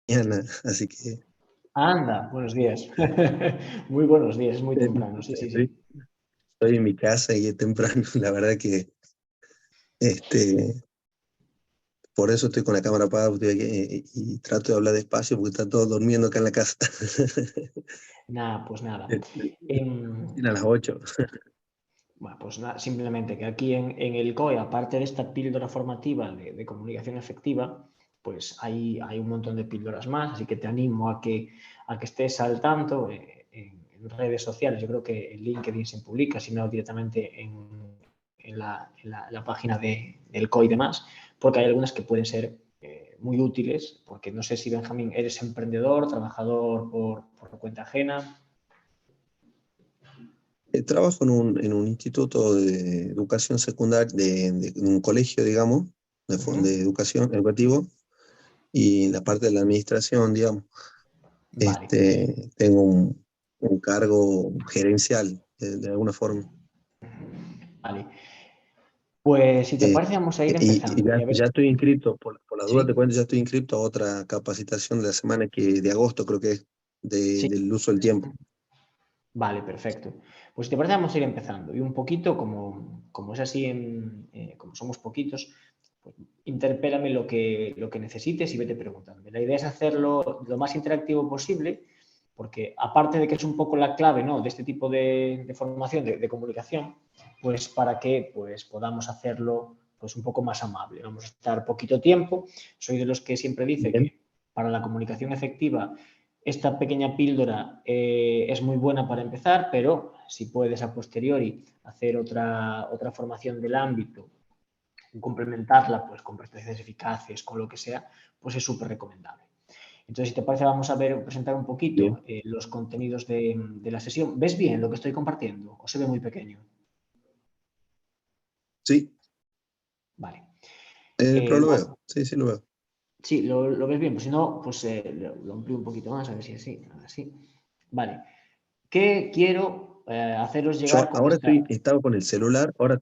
mañana, así que Anda, buenos días. Muy buenos días, es muy temprano, sí, sí, estoy, sí. estoy en mi casa y es temprano. La verdad que este, por eso estoy con la cámara apagada y trato de hablar despacio porque están todos durmiendo acá en la casa. Nada, pues nada. A las 8. Bueno, pues nada, simplemente que aquí en el COE, aparte de esta píldora formativa de comunicación efectiva, pues hay un montón de píldoras más, así que te animo a que estés al tanto en redes sociales. Yo creo que en LinkedIn se publica, si no directamente en la página del COE y demás, porque hay algunas que pueden ser muy útiles, porque no sé si, Benjamín, eres emprendedor, trabajador por cuenta ajena. Trabajo en un instituto de educación secundaria, de un colegio, digamos, Ujú. de educación educativo, y en la parte de la administración, digamos, Vale, tengo un cargo gerencial, de alguna forma. vale. Pues si te Eh, parece, vamos a ir y empezando. ya, Y a ver, ya estoy inscrito, por la duda te sí, cuento, ya estoy inscrito a otra capacitación de la semana de agosto, creo que es, sí, del uso del tiempo. vale, perfecto. Pues si te parece, vamos a ir empezando. Y un poquito, como es así, como somos poquitos, pues interpélame lo que necesites y vete preguntando. La idea es hacerlo lo más interactivo posible, porque aparte de que es un poco la clave, ¿no?, de este tipo de formación, de comunicación, pues para que pues, podamos hacerlo pues, un poco más amable. Vamos a estar poquito tiempo. Soy de los que siempre dice Bien, que para la comunicación efectiva esta pequeña píldora es muy buena para empezar, pero si puedes a posteriori hacer otra formación del ámbito, complementarla pues, con prestaciones eficaces, con lo que sea, pues es súper recomendable. Entonces, si te parece, vamos a presentar un bien. poquito los contenidos de la sesión. ¿Ves bien lo que estoy compartiendo o se ve muy pequeño? Sí, Vale. pero lo Bueno, veo, sí, sí lo veo. sí, lo ves bien, pues si no, pues lo amplío un poquito más, a ver si así, así. Vale. ¿Qué quiero haceros llegar Yo con ahora esta? estaba con el celular, ahora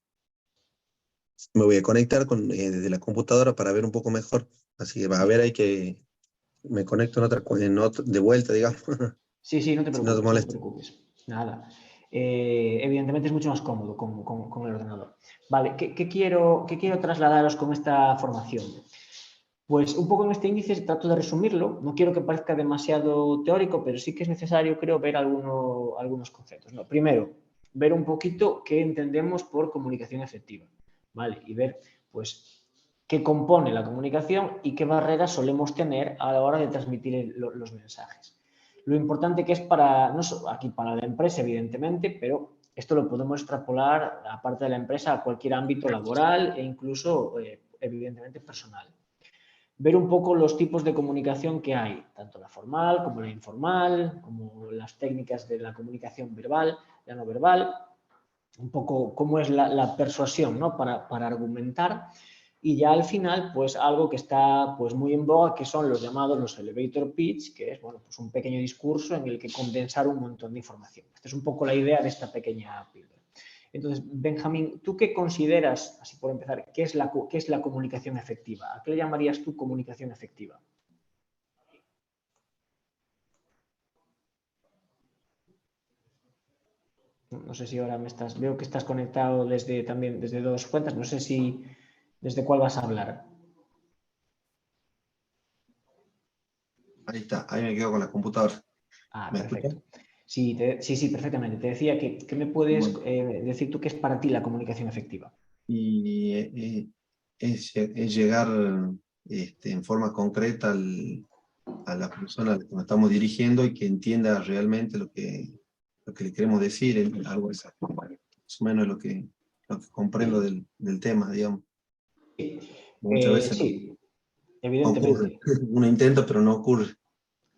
me voy a conectar desde la computadora para ver un poco mejor. Así que va a ver ahí que me conecto de vuelta, digamos, Sí, sí, no te si no te preocupes, no te molesta. preocupes. Nada. Evidentemente es mucho más cómodo con el ordenador. Vale, ¿qué quiero trasladaros con esta formación? Pues un poco en este índice trato de resumirlo. No quiero que parezca demasiado teórico, pero sí que es necesario, creo, ver algunos conceptos, ¿no? Primero, ver un poquito qué entendemos por comunicación efectiva, ¿vale? Y ver, pues, qué compone la comunicación y qué barreras solemos tener a la hora de transmitir los mensajes. Lo importante que es no solo aquí para la empresa, evidentemente, pero esto lo podemos extrapolar, aparte de la empresa, a cualquier ámbito laboral e incluso, evidentemente, personal. Ver un poco los tipos de comunicación que hay, tanto la formal como la informal, como las técnicas de la comunicación verbal, la no verbal, un poco cómo es la persuasión, ¿no?, para argumentar. Y ya al final, pues algo que está pues muy en boga, que son los llamados los elevator pitch, que es, bueno, pues un pequeño discurso en el que condensar un montón de información. Esta es un poco la idea de esta pequeña píldora. Entonces, Benjamín, ¿tú qué consideras, así por empezar, qué es la comunicación efectiva? ¿A qué le llamarías tú comunicación efectiva? No sé si ahora veo que estás conectado también desde dos cuentas, no sé si desde cuál vas a hablar. Ahí está, ahí me quedo con la computadora. Ah, ¿Me escuchas? perfecto. Sí, sí, perfectamente. Te decía que, ¿qué me puedes Bueno, decir tú qué es para ti la comunicación efectiva? y es llegar en forma concreta a la persona a la que nos estamos dirigiendo y que entienda realmente lo que le queremos decir, algo así. Más o menos lo que comprendo del tema, digamos. Muchas veces no Sí, ocurre. evidentemente. Uno intenta, pero no ocurre.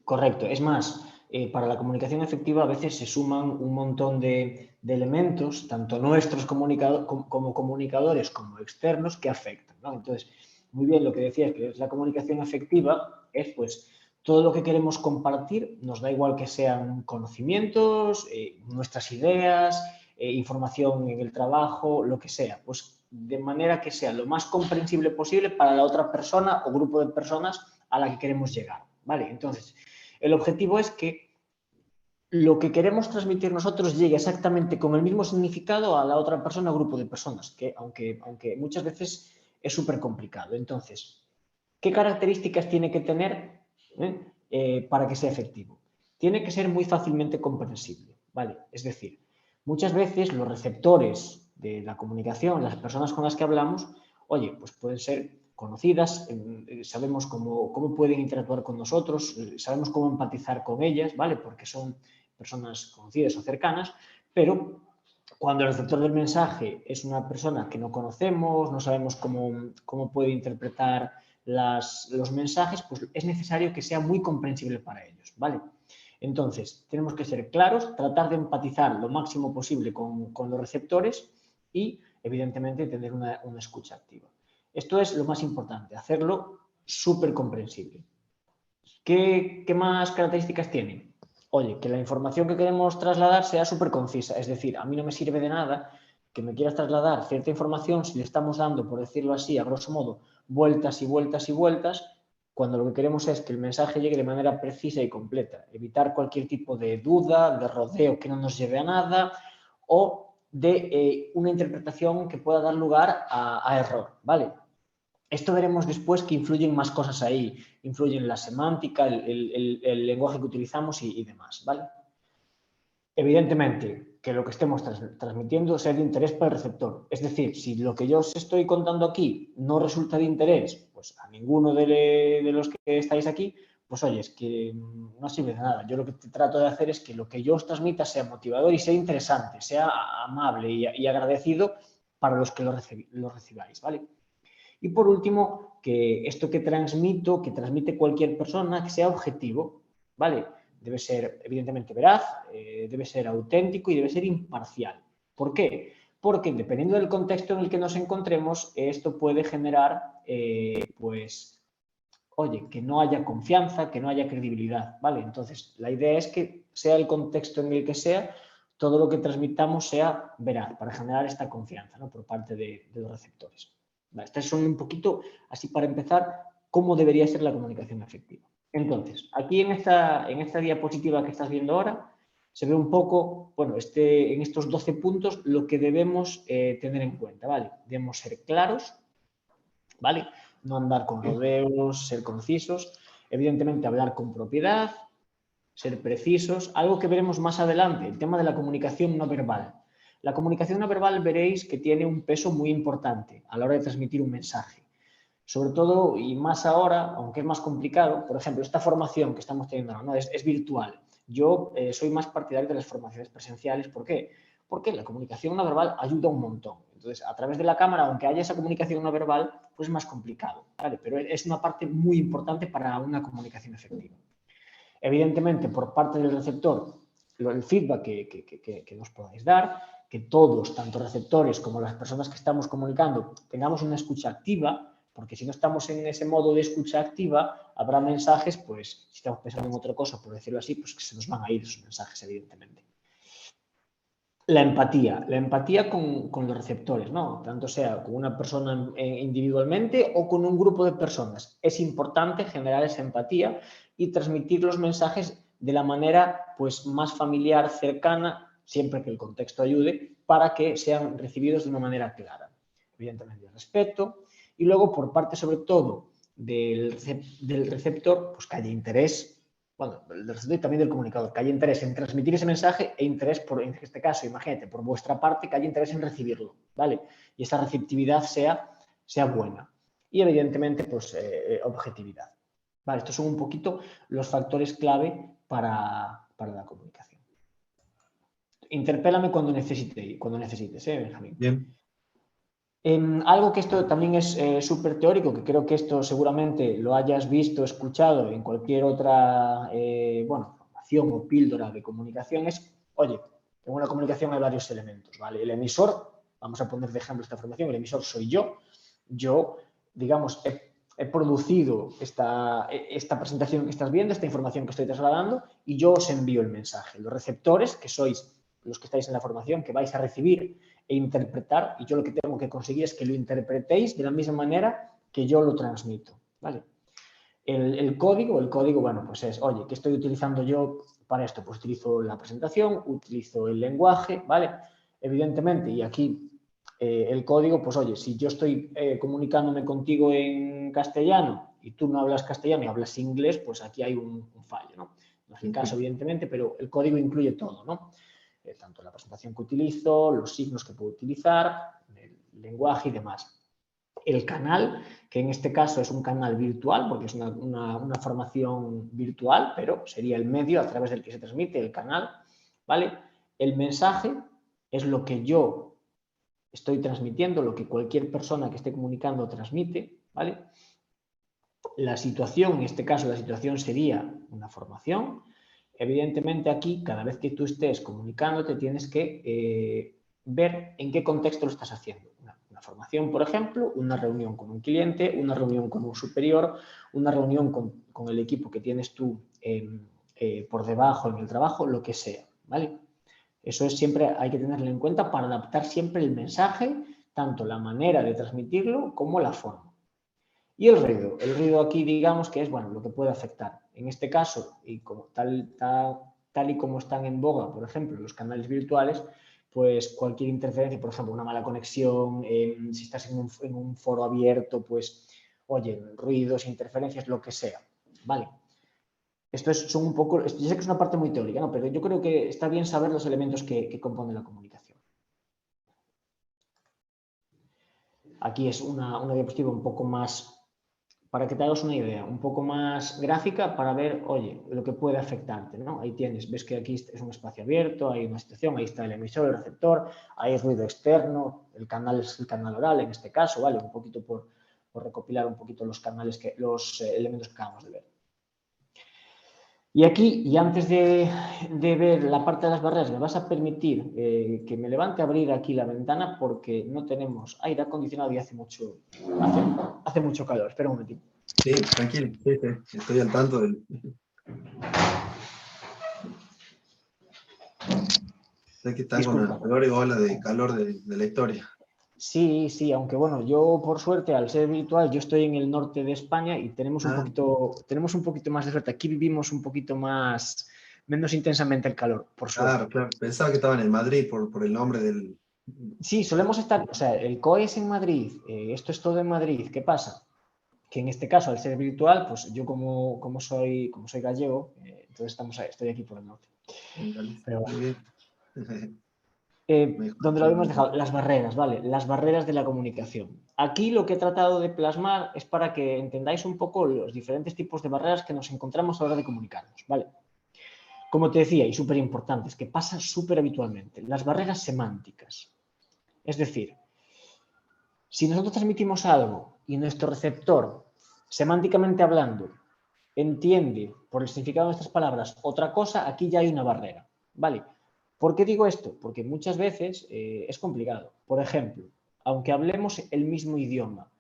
Correcto. Es más, para la comunicación efectiva a veces se suman un montón de elementos, tanto nuestros como comunicadores como externos, que afectan, ¿no? Entonces, muy bien lo que decías, que es la comunicación efectiva, es pues todo lo que queremos compartir, nos da igual que sean conocimientos, nuestras ideas, información en el trabajo, lo que sea, pues de manera que sea lo más comprensible posible para la otra persona o grupo de personas a la que queremos llegar. ¿vale? Entonces, el objetivo es que lo que queremos transmitir nosotros llegue exactamente con el mismo significado a la otra persona o grupo de personas, que aunque muchas veces es súper complicado. Entonces, ¿qué características tiene que tener para que sea efectivo? Tiene que ser muy fácilmente comprensible, ¿vale? Es decir, muchas veces los receptores de la comunicación, las personas con las que hablamos, oye, pues pueden ser conocidas, sabemos cómo pueden interactuar con nosotros, sabemos cómo empatizar con ellas, ¿vale? Porque son personas conocidas o cercanas, pero cuando el receptor del mensaje es una persona que no conocemos, no sabemos cómo puede interpretar los mensajes, pues es necesario que sea muy comprensible para ellos, ¿vale? Entonces, tenemos que ser claros, tratar de empatizar lo máximo posible con los receptores y, evidentemente, tener una escucha activa. Esto es lo más importante, hacerlo súper comprensible. ¿Qué más características tiene? Oye, que la información que queremos trasladar sea súper concisa. Es decir, a mí no me sirve de nada que me quieras trasladar cierta información si le estamos dando, por decirlo así, a grosso modo, vueltas y vueltas y vueltas, cuando lo que queremos es que el mensaje llegue de manera precisa y completa. Evitar cualquier tipo de duda, de rodeo que no nos lleve a nada o de una interpretación que pueda dar lugar a error, ¿vale? Esto veremos después que influyen más cosas ahí, influyen la semántica, el lenguaje que utilizamos y demás, ¿vale? Evidentemente, que lo que estemos transmitiendo sea de interés para el receptor. Es decir, si lo que yo os estoy contando aquí no resulta de interés, pues a ninguno de los que estáis aquí, pues oye, es que no sirve de nada. Yo lo que trato de hacer es que lo que yo os transmita sea motivador y sea interesante, sea amable y agradecido para los que lo recibáis, ¿vale? Y por último, que esto que transmito, que transmite cualquier persona, que sea objetivo, ¿vale? Debe ser evidentemente veraz, debe ser auténtico y debe ser imparcial. ¿Por qué? Porque dependiendo del contexto en el que nos encontremos, esto puede generar, pues, oye, que no haya confianza, que no haya credibilidad, ¿vale? Entonces, la idea es que sea el contexto en el que sea, todo lo que transmitamos sea veraz para generar esta confianza, ¿no? Por parte de los receptores. Estas son un poquito, así para empezar, cómo debería ser la comunicación efectiva. Entonces, aquí en esta diapositiva que estás viendo ahora, se ve un poco, bueno, en estos 12 puntos, lo que debemos tener en cuenta, ¿vale? Debemos ser claros, ¿vale? No andar con rodeos, ser concisos, evidentemente hablar con propiedad, ser precisos, algo que veremos más adelante, el tema de la comunicación no verbal. La comunicación no verbal veréis que tiene un peso muy importante a la hora de transmitir un mensaje. Sobre todo, y más ahora, aunque es más complicado, por ejemplo, esta formación que estamos teniendo ahora, ¿no? es virtual. Yo soy más partidario de las formaciones presenciales. ¿Por qué? Porque la comunicación no verbal ayuda un montón. Entonces, a través de la cámara, aunque haya esa comunicación no verbal, pues es más complicado, ¿vale? Pero es una parte muy importante para una comunicación efectiva. Evidentemente, por parte del receptor, el feedback que nos podáis dar, que todos, tanto receptores como las personas que estamos comunicando, tengamos una escucha activa, porque si no estamos en ese modo de escucha activa, habrá mensajes, pues, si estamos pensando en otra cosa, por decirlo así, pues que se nos van a ir esos mensajes, evidentemente. La empatía con los receptores, ¿no? Tanto sea con una persona individualmente o con un grupo de personas. Es importante generar esa empatía y transmitir los mensajes de la manera pues, más familiar, cercana, siempre que el contexto ayude, para que sean recibidos de una manera clara. Evidentemente, el respeto. Y luego, por parte sobre todo del receptor, pues que haya interés. Bueno, del receptor y también del comunicador, que haya interés en transmitir ese mensaje e interés por, en este caso, imagínate, por vuestra parte, que haya interés en recibirlo, ¿vale? Y esa receptividad sea buena. Y evidentemente, pues, objetividad. Vale, estos son un poquito los factores clave para la comunicación. Interpélame cuando necesites, Benjamín. Bien. Algo que esto también es súper teórico, que creo que esto seguramente lo hayas visto, escuchado en cualquier otra formación o píldora de comunicación es, oye, en una comunicación hay varios elementos, ¿vale? El emisor, vamos a poner de ejemplo esta formación, el emisor soy yo, digamos, he producido esta presentación que estás viendo, esta información que estoy trasladando y yo os envío el mensaje. Los receptores, que sois los que estáis en la formación, que vais a recibir e interpretar, y yo lo que tengo que conseguir es que lo interpretéis de la misma manera que yo lo transmito, ¿vale? El código, bueno, pues es, oye, ¿qué estoy utilizando yo para esto? Pues utilizo la presentación, utilizo el lenguaje, ¿vale? Evidentemente, y aquí el código, pues oye, si yo estoy comunicándome contigo en castellano y tú no hablas castellano y hablas inglés, pues aquí hay un fallo, ¿no? No es el caso, evidentemente, pero el código incluye todo, ¿no? Tanto la presentación que utilizo, los signos que puedo utilizar, el lenguaje y demás. El canal, que en este caso es un canal virtual, porque es una formación virtual, pero sería el medio a través del que se transmite el canal, ¿vale? El mensaje es lo que yo estoy transmitiendo, lo que cualquier persona que esté comunicando transmite, ¿vale? La situación, en este caso la situación sería una formación. Evidentemente aquí, cada vez que tú estés comunicándote, tienes que ver en qué contexto lo estás haciendo. Una formación, por ejemplo, una reunión con un cliente, una reunión con un superior, una reunión con el equipo que tienes tú por debajo en el trabajo, lo que sea, ¿vale? Eso es siempre, hay que tenerlo en cuenta para adaptar siempre el mensaje, tanto la manera de transmitirlo como la forma. Y el ruido aquí digamos que es bueno, lo que puede afectar. En este caso, y como tal y como están en boga, por ejemplo, los canales virtuales, pues cualquier interferencia, por ejemplo, una mala conexión, si estás en un foro abierto, pues, oye, ruidos, interferencias, lo que sea, ¿vale? Esto son un poco, yo sé que es una parte muy teórica, ¿no? Pero yo creo que está bien saber los elementos que componen la comunicación. Aquí es una diapositiva un poco más, para que te hagas una idea, un poco más gráfica para ver, oye, lo que puede afectarte, ¿no? Ahí tienes, ves que aquí es un espacio abierto, hay una situación, ahí está el emisor, el receptor, hay ruido externo, el canal es el canal oral en este caso, ¿vale? Un poquito por recopilar un poquito los canales, los elementos que acabamos de ver. Y aquí, y antes de ver la parte de las barreras, me vas a permitir que me levante a abrir aquí la ventana porque no tenemos aire acondicionado y hace mucho calor. Espera un momentito. Sí, tranquilo, sí, estoy al tanto del... Sé que están con la peor ola de calor de la historia. Sí, aunque bueno, yo por suerte, al ser virtual, yo estoy en el norte de España y tenemos un poquito más de suerte. Aquí vivimos un poquito menos intensamente el calor, por suerte. Claro, pensaba que estaban en Madrid por el nombre del... Sí, solemos estar, o sea, el COE es en Madrid, esto es todo en Madrid. ¿Qué pasa? Que en este caso, al ser virtual, pues yo como soy gallego, entonces estoy aquí por el norte. Pero bueno. Muy bien. Donde lo habíamos dejado, las barreras, ¿vale? Las barreras de la comunicación. Aquí lo que he tratado de plasmar es para que entendáis un poco los diferentes tipos de barreras que nos encontramos a la hora de comunicarnos, ¿vale? Como te decía, y súper importantes, que pasa súper habitualmente, las barreras semánticas. Es decir, si nosotros transmitimos algo y nuestro receptor, semánticamente hablando, entiende por el significado de nuestras palabras otra cosa, aquí ya hay una barrera, ¿vale? ¿Por qué digo esto? Porque muchas veces es complicado. Por ejemplo, aunque hablemos el mismo idioma,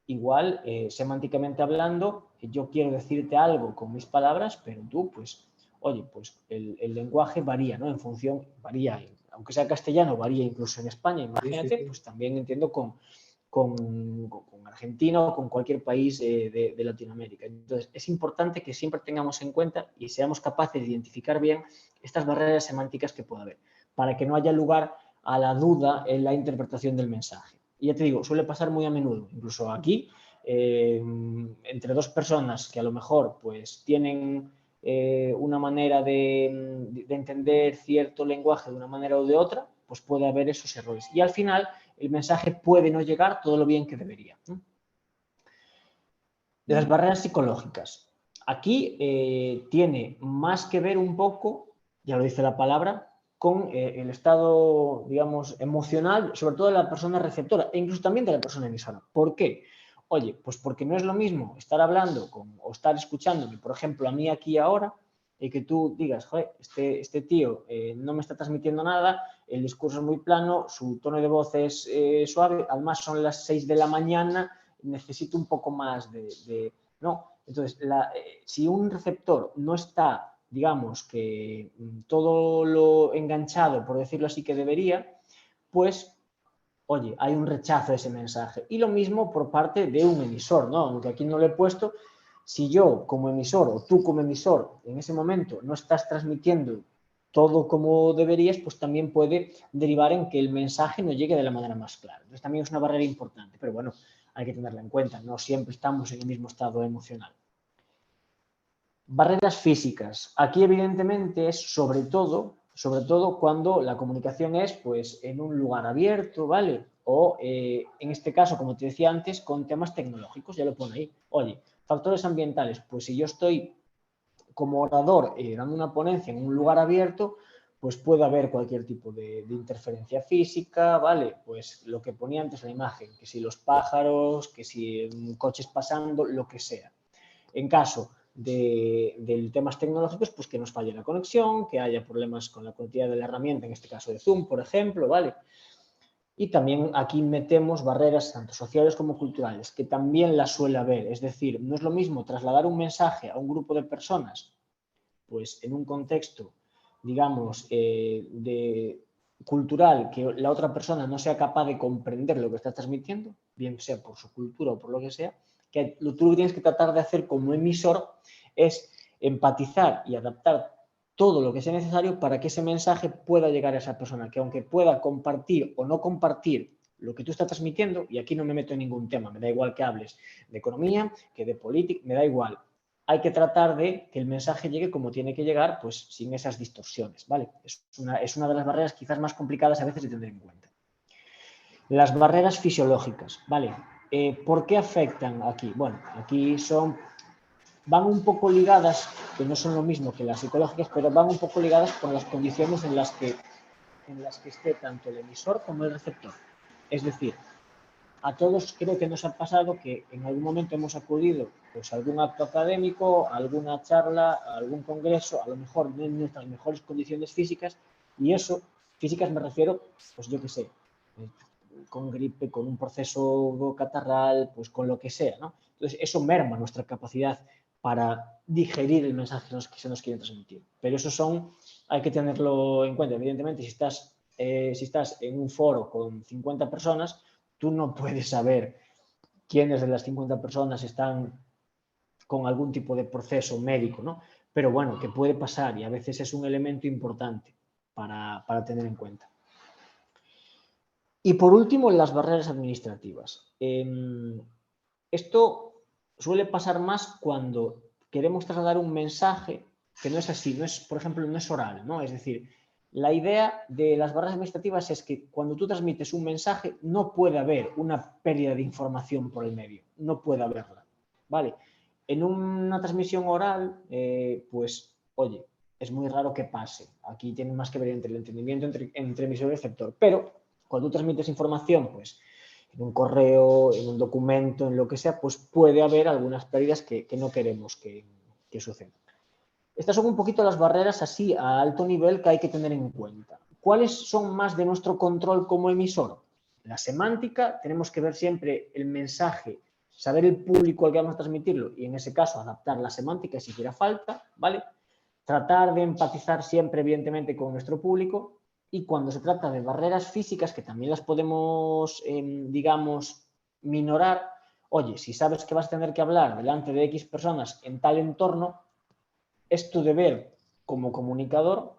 igual, semánticamente hablando, yo quiero decirte algo con mis palabras, pero tú, pues, oye, pues el lenguaje varía, ¿no? En función, varía, aunque sea castellano, varía incluso en España, imagínate, Sí. pues también entiendo con Argentina o con cualquier país de Latinoamérica. Entonces, es importante que siempre tengamos en cuenta y seamos capaces de identificar bien estas barreras semánticas que pueda haber, para que no haya lugar a la duda en la interpretación del mensaje. Y ya te digo, suele pasar muy a menudo, incluso aquí, entre dos personas que a lo mejor pues tienen una manera de entender cierto lenguaje de una manera o de otra, pues puede haber esos errores. Y al final el mensaje puede no llegar todo lo bien que debería, ¿no? De las barreras psicológicas. Aquí tiene más que ver un poco, ya lo dice la palabra, con el estado, digamos, emocional, sobre todo de la persona receptora e incluso también de la persona emisora. ¿Por qué? Oye, pues porque no es lo mismo estar hablando o estar escuchándome, por ejemplo, a mí aquí ahora, y que tú digas, joder, este tío no me está transmitiendo nada, el discurso es muy plano, su tono de voz es suave, además son las 6 de la mañana, necesito un poco más ¿no? Entonces, si un receptor no está, digamos, que todo lo enganchado, por decirlo así, que debería, pues, oye, hay un rechazo a ese mensaje. Y lo mismo por parte de un emisor, ¿no? Aunque aquí no lo he puesto, Si yo como emisor o tú como emisor en ese momento no estás transmitiendo todo como deberías, pues también puede derivar en que el mensaje no llegue de la manera más clara. Entonces también es una barrera importante, pero bueno, hay que tenerla en cuenta. No siempre estamos en el mismo estado emocional. Barreras físicas. Aquí evidentemente es sobre todo cuando la comunicación es pues en un lugar abierto, ¿vale? O en este caso, como te decía antes, con temas tecnológicos, ya lo pone ahí. Oye, factores ambientales, pues si yo estoy como orador dando una ponencia en un lugar abierto, pues puede haber cualquier tipo de interferencia física, ¿vale? Pues lo que ponía antes la imagen, que si los pájaros, que si coches pasando, lo que sea. En caso de temas tecnológicos, pues que nos falle la conexión, que haya problemas con la conectividad de la herramienta, en este caso de Zoom, por ejemplo, ¿vale? Y también aquí metemos barreras tanto sociales como culturales, que también las suele haber. Es decir, no es lo mismo trasladar un mensaje a un grupo de personas, pues en un contexto, digamos, cultural, que la otra persona no sea capaz de comprender lo que está transmitiendo, bien sea por su cultura o por lo que sea, que tú lo que tienes que tratar de hacer como emisor es empatizar y adaptar todo lo que sea necesario para que ese mensaje pueda llegar a esa persona, que aunque pueda compartir o no compartir lo que tú estás transmitiendo, y aquí no me meto en ningún tema, me da igual que hables de economía, que de política, me da igual. Hay que tratar de que el mensaje llegue como tiene que llegar, pues sin esas distorsiones, ¿vale? Es una de las barreras quizás más complicadas a veces de tener en cuenta. Las barreras fisiológicas, ¿vale? ¿Por qué afectan aquí? Bueno, aquí van un poco ligadas, que no son lo mismo que las psicológicas, pero van un poco ligadas con las condiciones en las que esté tanto el emisor como el receptor. Es decir, a todos creo que nos ha pasado que en algún momento hemos acudido pues, a algún acto académico, a alguna charla, a algún congreso, a lo mejor no en nuestras mejores condiciones físicas, y eso, físicas me refiero, pues yo qué sé, con gripe, con un proceso catarral, pues con lo que sea, ¿no? Entonces, eso merma nuestra capacidad para digerir el mensaje que se nos quiere transmitir. Pero eso hay que tenerlo en cuenta. Evidentemente, si estás en un foro con 50 personas, tú no puedes saber quiénes de las 50 personas están con algún tipo de proceso médico, ¿no? Pero bueno, que puede pasar y a veces es un elemento importante para tener en cuenta. Y por último, las barreras administrativas. Esto suele pasar más cuando queremos trasladar un mensaje que no es así, no es, por ejemplo, no es oral, ¿no? Es decir, la idea de las barreras administrativas es que cuando tú transmites un mensaje no puede haber una pérdida de información por el medio, no puede haberla, ¿vale? En una transmisión oral, pues, oye, es muy raro que pase. Aquí tiene más que ver entre el entendimiento entre emisor y receptor, pero cuando tú transmites información, pues, en un correo, en un documento, en lo que sea, pues puede haber algunas pérdidas que no queremos que sucedan. Estas son un poquito las barreras así a alto nivel que hay que tener en cuenta. ¿Cuáles son más de nuestro control como emisor? La semántica, tenemos que ver siempre el mensaje, saber el público al que vamos a transmitirlo y en ese caso adaptar la semántica si hiciera falta, ¿vale? Tratar de empatizar siempre, evidentemente, con nuestro público. Y cuando se trata de barreras físicas, que también las podemos, digamos, minorar, oye, si sabes que vas a tener que hablar delante de X personas en tal entorno, es tu deber como comunicador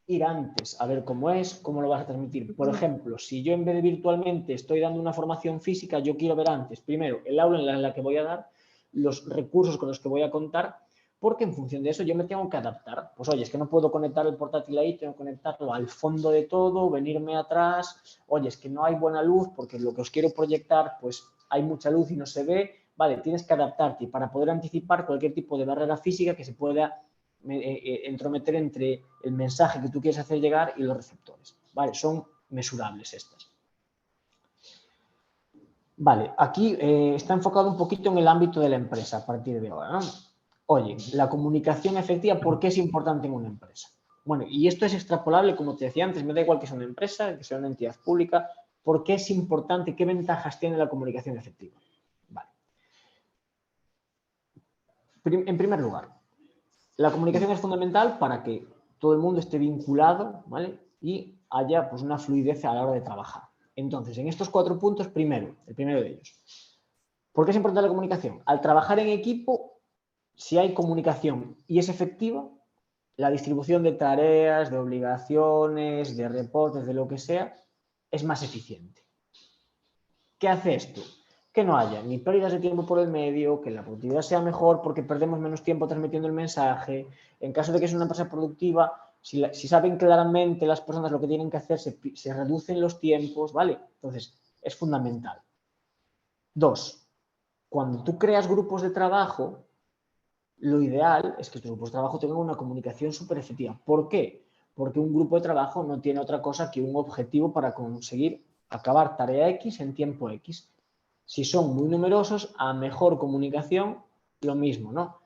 ir antes a ver cómo es, cómo lo vas a transmitir. Por ejemplo, si yo en vez de virtualmente estoy dando una formación física, yo quiero ver antes, primero, el aula en la que voy a dar, los recursos con los que voy a contar, porque en función de eso yo me tengo que adaptar. Pues oye, es que no puedo conectar el portátil ahí, tengo que conectarlo al fondo de todo, venirme atrás, oye, es que no hay buena luz porque lo que os quiero proyectar, pues hay mucha luz y no se ve, vale, tienes que adaptarte para poder anticipar cualquier tipo de barrera física que se pueda entrometer entre el mensaje que tú quieres hacer llegar y los receptores, ¿vale? Son mesurables estas. Vale, aquí está enfocado un poquito en el ámbito de la empresa a partir de ahora, ¿no? Oye, la comunicación efectiva, ¿por qué es importante en una empresa? Bueno, y esto es extrapolable, como te decía antes, me da igual que sea una empresa, que sea una entidad pública, ¿por qué es importante? ¿Qué ventajas tiene la comunicación efectiva? Vale. En primer lugar, la comunicación es fundamental para que todo el mundo esté vinculado, ¿vale? Y haya pues, una fluidez a la hora de trabajar. Entonces, en estos 4 puntos, el primero de ellos. ¿Por qué es importante la comunicación? Al trabajar en equipo, si hay comunicación y es efectiva, la distribución de tareas, de obligaciones, de reportes, de lo que sea, es más eficiente. ¿Qué hace esto? Que no haya ni pérdidas de tiempo por el medio, que la productividad sea mejor porque perdemos menos tiempo transmitiendo el mensaje. En caso de que es una empresa productiva, si saben claramente las personas lo que tienen que hacer, se reducen los tiempos, ¿vale? Entonces, es fundamental. 2. Cuando tú creas grupos de trabajo, lo ideal es que estos grupos de trabajo tengan una comunicación súper efectiva. ¿Por qué? Porque un grupo de trabajo no tiene otra cosa que un objetivo para conseguir acabar tarea X en tiempo X. Si son muy numerosos, a mejor comunicación, lo mismo, ¿no?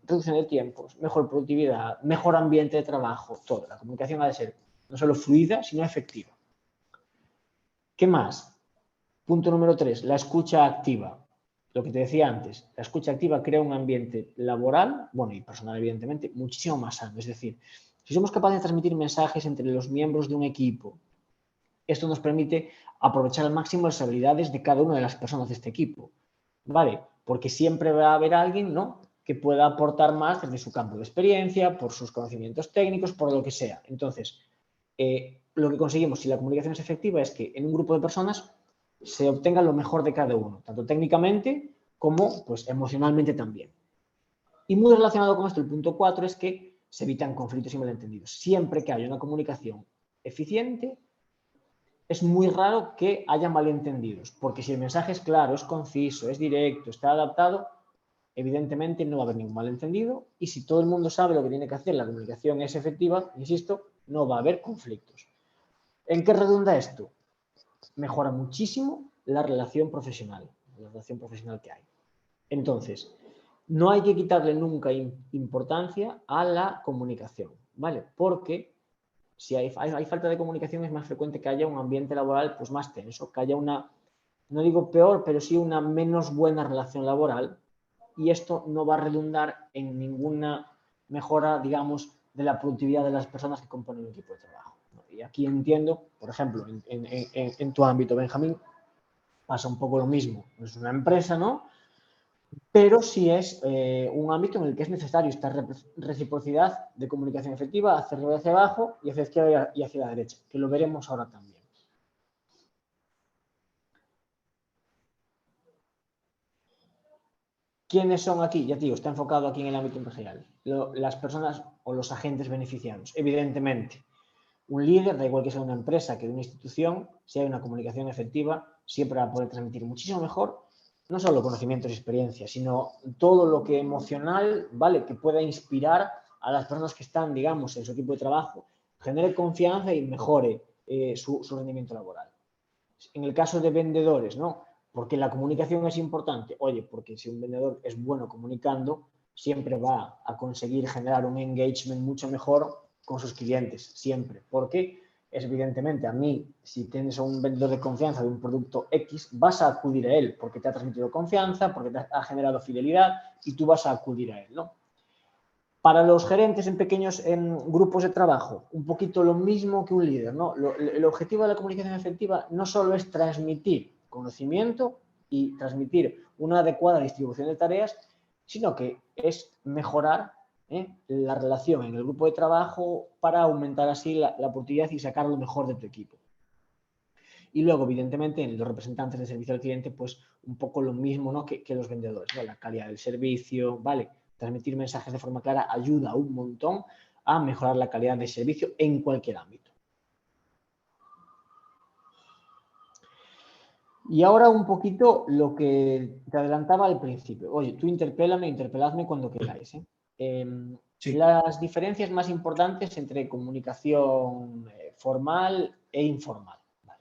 Reducción de tiempos, mejor productividad, mejor ambiente de trabajo, todo. La comunicación ha de ser no solo fluida, sino efectiva. ¿Qué más? Punto número 3, la escucha activa. Lo que te decía antes, la escucha activa crea un ambiente laboral, bueno, y personal evidentemente, muchísimo más sano. Es decir, si somos capaces de transmitir mensajes entre los miembros de un equipo, esto nos permite aprovechar al máximo las habilidades de cada una de las personas de este equipo, ¿vale? Porque siempre va a haber alguien, ¿no?, que pueda aportar más desde su campo de experiencia, por sus conocimientos técnicos, por lo que sea. Entonces, lo que conseguimos si la comunicación es efectiva es que en un grupo de personas se obtenga lo mejor de cada uno, tanto técnicamente como pues, emocionalmente también. Y muy relacionado con esto, el punto 4 es que se evitan conflictos y malentendidos. Siempre que haya una comunicación eficiente, es muy raro que haya malentendidos, porque si el mensaje es claro, es conciso, es directo, está adaptado, evidentemente no va a haber ningún malentendido, y si todo el mundo sabe lo que tiene que hacer, la comunicación es efectiva, insisto, no va a haber conflictos. ¿En qué redunda esto? Mejora muchísimo la relación profesional que hay. Entonces, no hay que quitarle nunca importancia a la comunicación, ¿vale? Porque si hay falta de comunicación es más frecuente que haya un ambiente laboral pues más tenso, que haya una, no digo peor, pero sí una menos buena relación laboral, y esto no va a redundar en ninguna mejora, digamos, de la productividad de las personas que componen un equipo de trabajo. Y aquí entiendo, por ejemplo, en tu ámbito, Benjamín, pasa un poco lo mismo. Es una empresa, ¿no? Pero sí es un ámbito en el que es necesario esta reciprocidad de comunicación efectiva hacia arriba y hacia abajo y hacia la izquierda y hacia la derecha, que lo veremos ahora también. ¿Quiénes son aquí? Ya te digo, está enfocado aquí en el ámbito empresarial. Las personas o los agentes beneficiados. Evidentemente, un líder, da igual que sea una empresa que de una institución, si hay una comunicación efectiva, siempre va a poder transmitir muchísimo mejor, no solo conocimientos y experiencias, sino todo lo que emocional, ¿vale?, que pueda inspirar a las personas que están, digamos, en su equipo de trabajo, genere confianza y mejore su rendimiento laboral. En el caso de vendedores, ¿no? Porque la comunicación es importante. Oye, porque si un vendedor es bueno comunicando, siempre va a conseguir generar un engagement mucho mejor con sus clientes, siempre. Porque es evidentemente a mí, si tienes un vendedor de confianza de un producto X, vas a acudir a él porque te ha transmitido confianza, porque te ha generado fidelidad y tú vas a acudir a él, ¿no? Para los gerentes en pequeños grupos de trabajo, un poquito lo mismo que un líder, ¿no? El objetivo de la comunicación efectiva no solo es transmitir conocimiento y transmitir una adecuada distribución de tareas, sino que es mejorar la relación en el grupo de trabajo para aumentar así la productividad y sacar lo mejor de tu equipo. Y luego, evidentemente, en los representantes de servicio al cliente, pues un poco lo mismo, ¿no?, que los vendedores, ¿no? La calidad del servicio, ¿vale? Transmitir mensajes de forma clara ayuda un montón a mejorar la calidad del servicio en cualquier ámbito. Y ahora un poquito lo que te adelantaba al principio. Oye, tú interpeladme cuando queráis, ¿eh? Sí. Las diferencias más importantes entre comunicación formal e informal. Vale.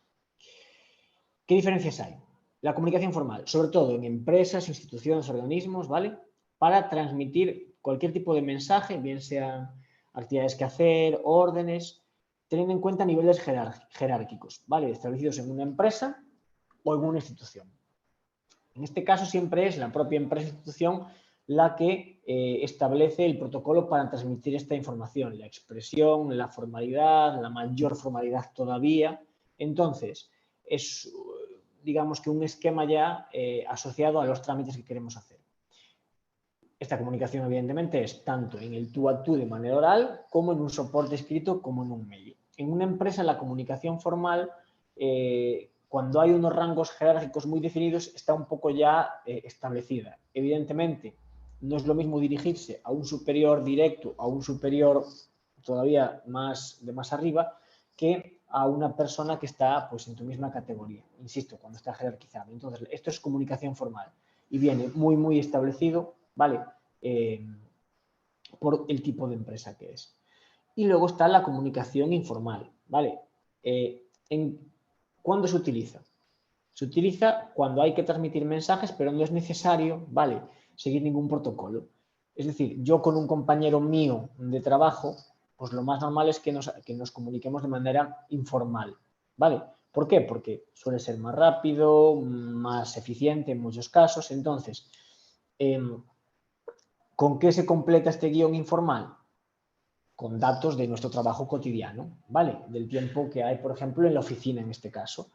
¿Qué diferencias hay? La comunicación formal, sobre todo en empresas, instituciones, organismos, ¿vale?, para transmitir cualquier tipo de mensaje, bien sean actividades que hacer, órdenes, teniendo en cuenta niveles jerárquicos, ¿vale?, establecidos en una empresa o en una institución. En este caso siempre es la propia empresa o institución la que establece el protocolo para transmitir esta información, la expresión, la formalidad, la mayor formalidad todavía. Entonces, es, digamos que un esquema ya asociado a los trámites que queremos hacer. Esta comunicación, evidentemente, es tanto en el tú a tú de manera oral, como en un soporte escrito, como en un mail. En una empresa, la comunicación formal, cuando hay unos rangos jerárquicos muy definidos, está un poco ya establecida. Evidentemente, no es lo mismo dirigirse a un superior directo, a un superior todavía de más arriba, que a una persona que está pues, en tu misma categoría. Insisto, cuando está jerarquizado. Entonces, esto es comunicación formal y viene muy, muy establecido, ¿vale? Por el tipo de empresa que es. Y luego está la comunicación informal, ¿vale? ¿Cuándo se utiliza? Se utiliza cuando hay que transmitir mensajes, pero no es necesario, ¿vale?, seguir ningún protocolo. Es decir, yo con un compañero mío de trabajo, pues lo más normal es que nos comuniquemos de manera informal, ¿vale? ¿Por qué? Porque suele ser más rápido, más eficiente en muchos casos. Entonces, ¿con qué se completa este guión informal? Con datos de nuestro trabajo cotidiano, ¿vale? Del tiempo que hay, por ejemplo, en la oficina en este caso.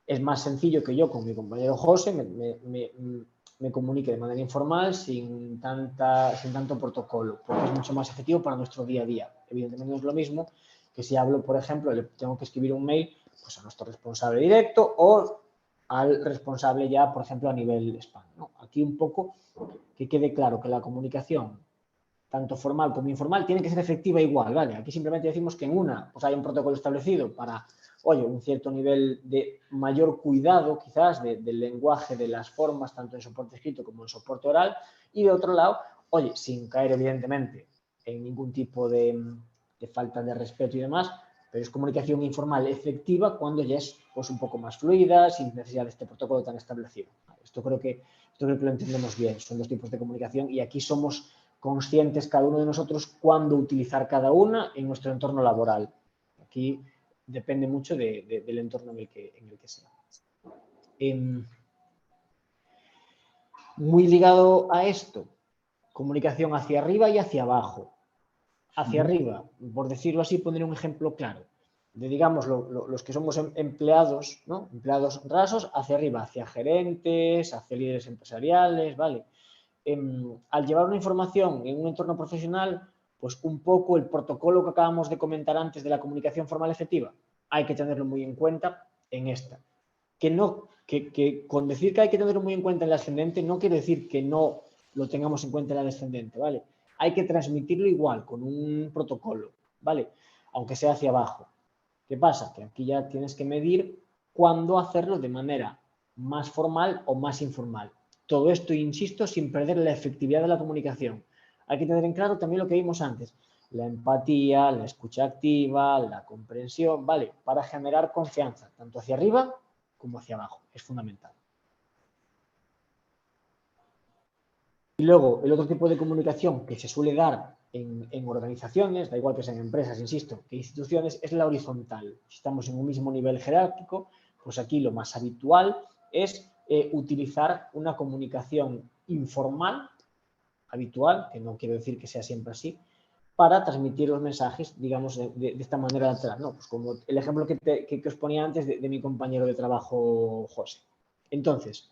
Es más sencillo que yo con mi compañero José me comunique de manera informal sin tanto protocolo, porque es mucho más efectivo para nuestro día a día. Evidentemente no es lo mismo que si hablo, por ejemplo, le tengo que escribir un mail pues, a nuestro responsable directo o al responsable ya, por ejemplo, a nivel spam, ¿no? Aquí un poco que quede claro que la comunicación, tanto formal como informal, tiene que ser efectiva igual, ¿vale? Aquí simplemente decimos que en una pues hay un protocolo establecido para, oye, un cierto nivel de mayor cuidado quizás del lenguaje, de las formas, tanto en soporte escrito como en soporte oral, y de otro lado, oye, sin caer evidentemente en ningún tipo de falta de respeto y demás, pero es comunicación informal efectiva cuando ya es pues, un poco más fluida, sin necesidad de este protocolo tan establecido. Esto creo que lo entendemos bien, son dos tipos de comunicación y aquí somos conscientes cada uno de nosotros cuándo utilizar cada una en nuestro entorno laboral. Aquí depende mucho del entorno en el que sea. Muy ligado a esto, comunicación hacia arriba y hacia abajo. Hacia arriba, por decirlo así, poner un ejemplo claro. De, digamos, los que somos empleados, ¿no? Empleados rasos, hacia arriba, hacia gerentes, hacia líderes empresariales, ¿vale? Al llevar una información en un entorno profesional, pues un poco el protocolo que acabamos de comentar antes de la comunicación formal efectiva, hay que tenerlo muy en cuenta en esta. Que con decir que hay que tenerlo muy en cuenta en la ascendente no quiere decir que no lo tengamos en cuenta en la descendente, ¿vale? Hay que transmitirlo igual, con un protocolo, ¿vale? Aunque sea hacia abajo. ¿Qué pasa? Que aquí ya tienes que medir cuándo hacerlo de manera más formal o más informal. Todo esto, insisto, sin perder la efectividad de la comunicación. Hay que tener en claro también lo que vimos antes, la empatía, la escucha activa, la comprensión, ¿vale? Para generar confianza, tanto hacia arriba como hacia abajo. Es fundamental. Y luego, el otro tipo de comunicación que se suele dar en organizaciones, da igual que sean empresas, insisto, que instituciones, es la horizontal. Si estamos en un mismo nivel jerárquico, pues aquí lo más habitual es utilizar una comunicación informal, habitual, que no quiero decir que sea siempre así, para transmitir los mensajes, digamos, de esta manera lateral, ¿no? Pues como el ejemplo que os ponía antes de mi compañero de trabajo, José. Entonces,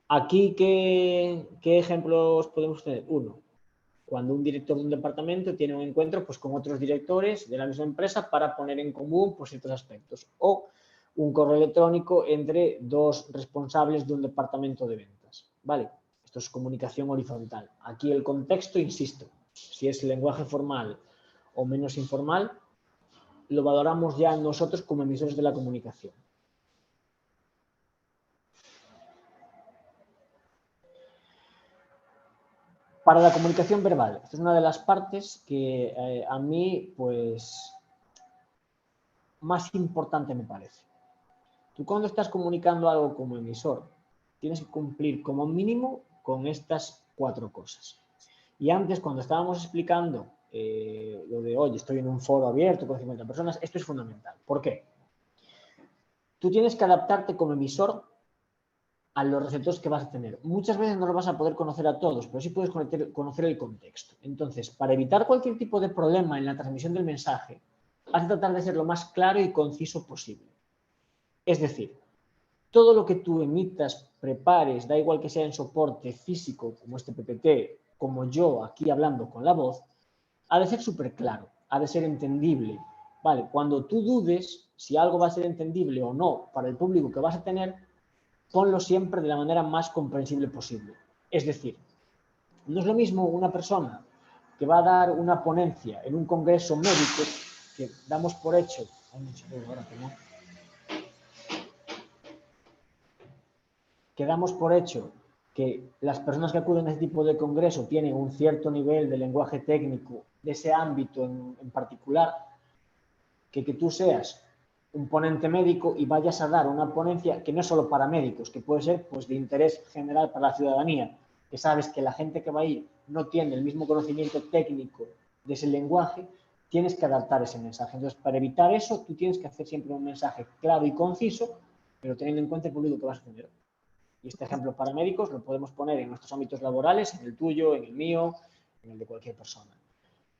aquí, ¿qué ejemplos podemos tener? Uno, cuando un director de un departamento tiene un encuentro pues, con otros directores de la misma empresa para poner en común pues, ciertos aspectos. O un correo electrónico entre dos responsables de un departamento de ventas. ¿Vale? Esto es comunicación horizontal. Aquí el contexto, insisto, si es lenguaje formal o menos informal, lo valoramos ya nosotros como emisores de la comunicación. Para la comunicación verbal, esta es una de las partes que a mí, pues, más importante me parece. Tú cuando estás comunicando algo como emisor, tienes que cumplir como mínimo con estas 4 cosas. Y antes, cuando estábamos explicando lo de, oye, estoy en un foro abierto con 50 personas, esto es fundamental. ¿Por qué? Tú tienes que adaptarte como emisor a los receptores que vas a tener. Muchas veces no los vas a poder conocer a todos, pero sí puedes conocer el contexto. Entonces, para evitar cualquier tipo de problema en la transmisión del mensaje, has de tratar de ser lo más claro y conciso posible. Es decir, todo lo que tú emitas, prepares, da igual que sea en soporte físico, como este PPT, como yo aquí hablando con la voz, ha de ser súper claro, ha de ser entendible. Vale, cuando tú dudes si algo va a ser entendible o no para el público que vas a tener, ponlo siempre de la manera más comprensible posible. Es decir, no es lo mismo una persona que va a dar una ponencia en un congreso médico que damos por hecho. Que damos por hecho que las personas que acuden a este tipo de congreso tienen un cierto nivel de lenguaje técnico de ese ámbito en particular, que tú seas un ponente médico y vayas a dar una ponencia que no es solo para médicos, que puede ser pues, de interés general para la ciudadanía, que sabes que la gente que va a ir no tiene el mismo conocimiento técnico de ese lenguaje, tienes que adaptar ese mensaje. Entonces, para evitar eso, tú tienes que hacer siempre un mensaje claro y conciso, pero teniendo en cuenta el público que vas a tener. Y este ejemplo para médicos lo podemos poner en nuestros ámbitos laborales, en el tuyo, en el mío, en el de cualquier persona,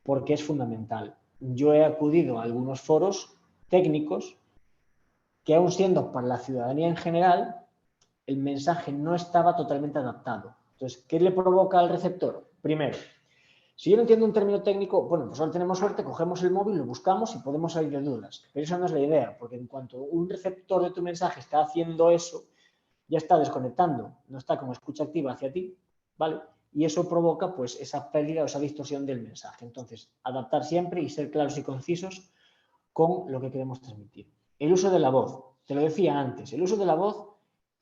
porque es fundamental. Yo he acudido a algunos foros técnicos que, aun siendo para la ciudadanía en general, el mensaje no estaba totalmente adaptado. Entonces, ¿qué le provoca al receptor? Primero, si yo no entiendo un término técnico, bueno, pues ahora tenemos suerte, cogemos el móvil, lo buscamos y podemos salir de dudas. Pero esa no es la idea, porque en cuanto un receptor de tu mensaje está haciendo eso, ya está desconectando, no está como escucha activa hacia ti, ¿vale? Y eso provoca pues esa pérdida o esa distorsión del mensaje. Entonces, adaptar siempre y ser claros y concisos con lo que queremos transmitir. El uso de la voz, te lo decía antes, el uso de la voz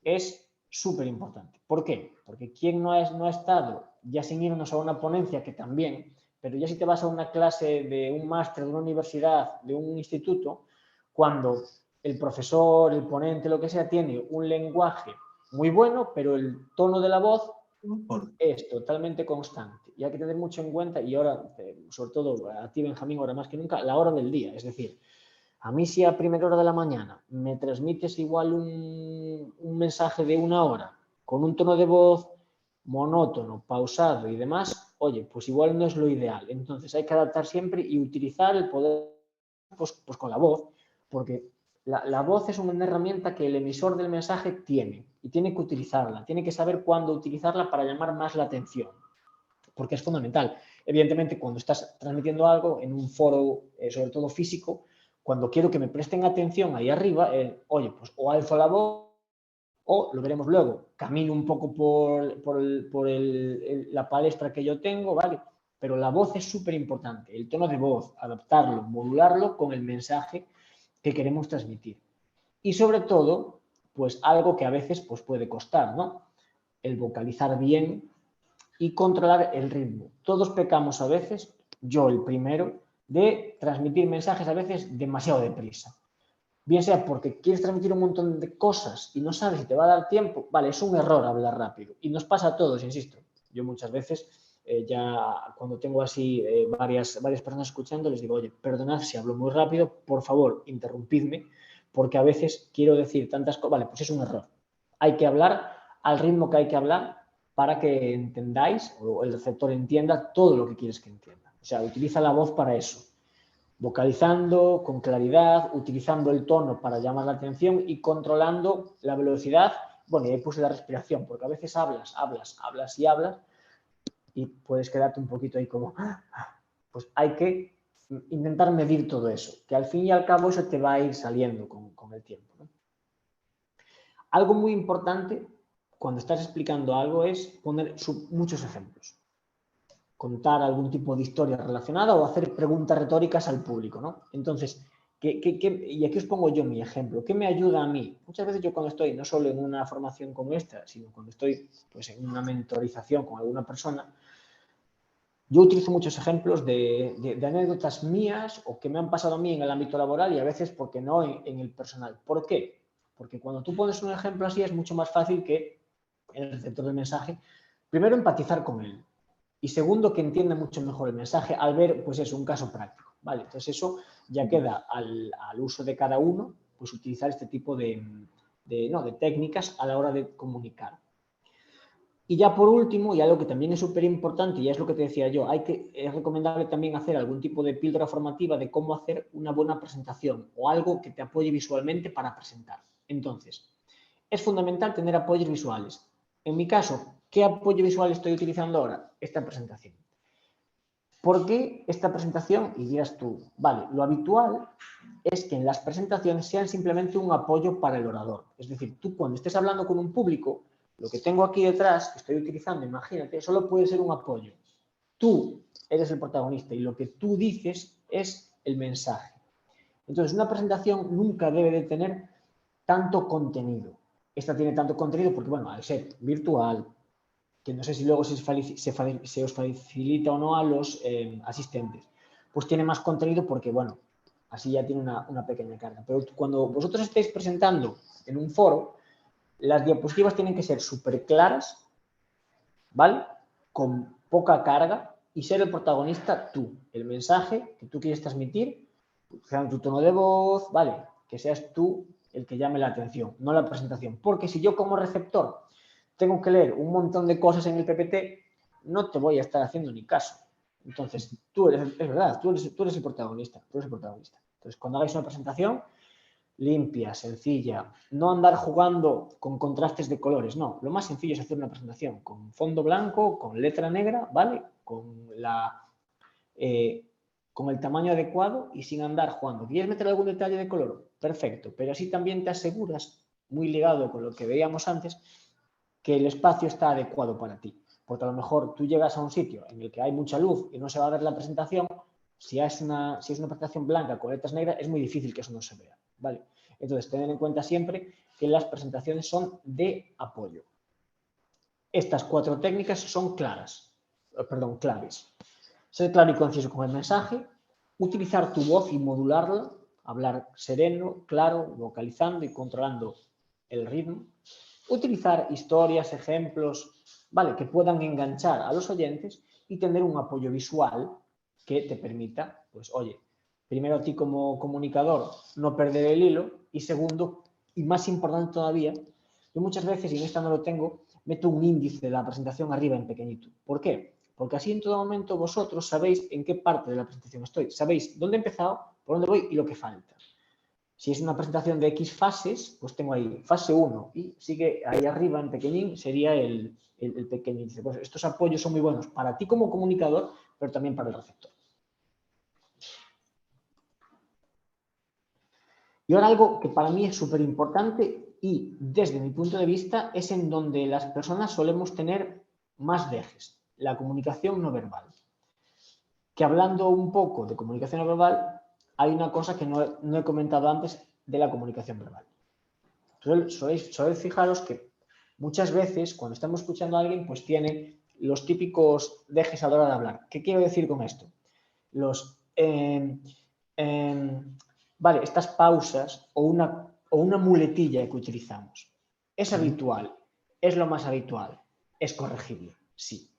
es súper importante. ¿Por qué? Porque ¿quién no ha estado, ya sin irnos a una ponencia, que también, pero ya si te vas a una clase de un máster, de una universidad, de un instituto, cuando el profesor, el ponente, lo que sea, tiene un lenguaje muy bueno, pero el tono de la voz es totalmente constante. Y hay que tener mucho en cuenta, y ahora, sobre todo a ti, Benjamín, ahora más que nunca, la hora del día. Es decir, a mí si a primera hora de la mañana me transmites igual un mensaje de 1 hora con un tono de voz monótono, pausado y demás, oye, pues igual no es lo ideal. Entonces hay que adaptar siempre y utilizar el poder pues con la voz, porque la voz es una herramienta que el emisor del mensaje tiene y tiene que utilizarla, tiene que saber cuándo utilizarla para llamar más la atención, porque es fundamental. Evidentemente, cuando estás transmitiendo algo en un foro, sobre todo físico, cuando quiero que me presten atención ahí arriba, oye, pues o alzo la voz o, lo veremos luego, camino un poco por la palestra que yo tengo, ¿vale? Pero la voz es súper importante, el tono de voz, adaptarlo, modularlo con el mensaje que queremos transmitir. Y sobre todo, pues algo que a veces pues, puede costar, ¿no? El vocalizar bien y controlar el ritmo. Todos pecamos a veces, yo el primero, de transmitir mensajes a veces demasiado deprisa. Bien sea porque quieres transmitir un montón de cosas y no sabes si te va a dar tiempo, vale, es un error hablar rápido. Y nos pasa a todos, insisto. Yo muchas veces, ya cuando tengo así varias personas escuchando, les digo, oye, perdonad si hablo muy rápido, por favor, interrumpidme, porque a veces quiero decir tantas cosas, vale, pues es un error. Hay que hablar al ritmo que hay que hablar para que entendáis, o el receptor entienda todo lo que quieres que entienda. O sea, utiliza la voz para eso. Vocalizando con claridad, utilizando el tono para llamar la atención y controlando la velocidad. Bueno, y ahí puse la respiración, porque a veces hablas y puedes quedarte un poquito ahí como... Pues hay que intentar medir todo eso, que al fin y al cabo eso te va a ir saliendo con el tiempo, ¿no? Algo muy importante cuando estás explicando algo es poner muchos ejemplos. Contar algún tipo de historia relacionada o hacer preguntas retóricas al público, ¿no? Entonces, y aquí os pongo yo mi ejemplo. ¿Qué me ayuda a mí? Muchas veces yo cuando estoy no solo en una formación como esta, sino cuando estoy pues, en una mentorización con alguna persona, yo utilizo muchos ejemplos de anécdotas mías o que me han pasado a mí en el ámbito laboral y a veces, ¿por qué no, en el personal? ¿Por qué? Porque cuando tú pones un ejemplo así es mucho más fácil que el receptor del mensaje, primero, empatizar con él. Y segundo, que entienda mucho mejor el mensaje al ver, pues eso, un caso práctico, ¿vale? Entonces eso ya queda al uso de cada uno, pues utilizar este tipo de técnicas a la hora de comunicar. Y ya por último, y algo que también es súper importante, y es lo que te decía yo, es recomendable también hacer algún tipo de píldora formativa de cómo hacer una buena presentación o algo que te apoye visualmente para presentar. Entonces, es fundamental tener apoyos visuales. En mi caso, ¿Qué apoyo visual estoy utilizando ahora? Esta presentación. ¿Por qué esta presentación? Y dirás tú, vale, lo habitual es que en las presentaciones sean simplemente un apoyo para el orador. Es decir, tú cuando estés hablando con un público, lo que tengo aquí detrás, que estoy utilizando, imagínate, solo puede ser un apoyo. Tú eres el protagonista y lo que tú dices es el mensaje. Entonces, una presentación nunca debe de tener tanto contenido. Esta tiene tanto contenido porque, bueno, al ser virtual, que no sé si luego se os facilita o no a los asistentes, pues tiene más contenido porque, bueno, así ya tiene una pequeña carga. Pero cuando vosotros estéis presentando en un foro, las diapositivas tienen que ser súper claras, ¿vale? Con poca carga y ser el protagonista tú, el mensaje que tú quieres transmitir, utilizando tu tono de voz, ¿vale? Que seas tú el que llame la atención, no la presentación. Porque si yo como receptor tengo que leer un montón de cosas en el PPT, no te voy a estar haciendo ni caso. Entonces, tú eres el protagonista, Entonces, cuando hagáis una presentación, limpia, sencilla, no andar jugando con contrastes de colores, no. Lo más sencillo es hacer una presentación con fondo blanco, con letra negra, ¿vale? Con el tamaño adecuado y sin andar jugando. ¿Quieres meter algún detalle de color? Perfecto, pero así también te aseguras, muy ligado con lo que veíamos antes, que el espacio está adecuado para ti. Porque a lo mejor tú llegas a un sitio en el que hay mucha luz y no se va a ver la presentación, si es una presentación blanca con letras negras, es muy difícil que eso no se vea, ¿vale? Entonces, tener en cuenta siempre que las presentaciones son de apoyo. Estas 4 técnicas son claves. Ser claro y conciso con el mensaje, utilizar tu voz y modularla, hablar sereno, claro, vocalizando y controlando el ritmo, utilizar historias, ejemplos, ¿vale? Que puedan enganchar a los oyentes y tener un apoyo visual que te permita, pues, oye, primero a ti como comunicador no perder el hilo y segundo, y más importante todavía, yo muchas veces, y en esta no lo tengo, meto un índice de la presentación arriba en pequeñito. ¿Por qué? Porque así en todo momento vosotros sabéis en qué parte de la presentación estoy. Sabéis dónde he empezado, por dónde voy y lo que falta. Si es una presentación de X fases, pues tengo ahí fase 1 y sigue ahí arriba en pequeñín, sería el pequeño índice. Pues estos apoyos son muy buenos para ti como comunicador, pero también para el receptor. Y ahora algo que para mí es súper importante y desde mi punto de vista es en donde las personas solemos tener más dejes, la comunicación no verbal. Que hablando un poco de comunicación no verbal, hay una cosa que no he comentado antes de la comunicación verbal. Soléis fijaros que muchas veces cuando estamos escuchando a alguien, pues tiene los típicos dejes a la hora de hablar. ¿Qué quiero decir con esto? Vale, estas pausas o una muletilla que utilizamos. ¿Es habitual? ¿Es lo más habitual? ¿Es corregible? Sí.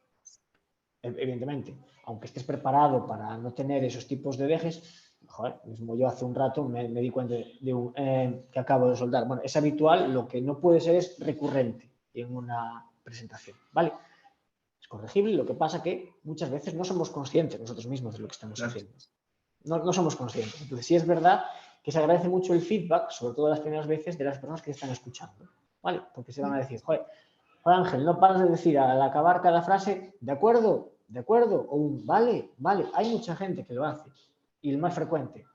Evidentemente, aunque estés preparado para no tener esos tipos de dejes, joder, mismo yo hace un rato me di cuenta de un que acabo de soltar. Bueno, es habitual, lo que no puede ser es recurrente en una presentación, ¿vale? Es corregible, lo que pasa que muchas veces no somos conscientes nosotros mismos de lo que estamos haciendo. No somos conscientes. Entonces, sí es verdad que se agradece mucho el feedback, sobre todo las primeras veces, de las personas que están escuchando, ¿vale? Porque se van a decir, joder, Ángel, no paras de decir al acabar cada frase, ¿de acuerdo? ¿De acuerdo? O un vale, vale. Hay mucha gente que lo hace. Y el más frecuente.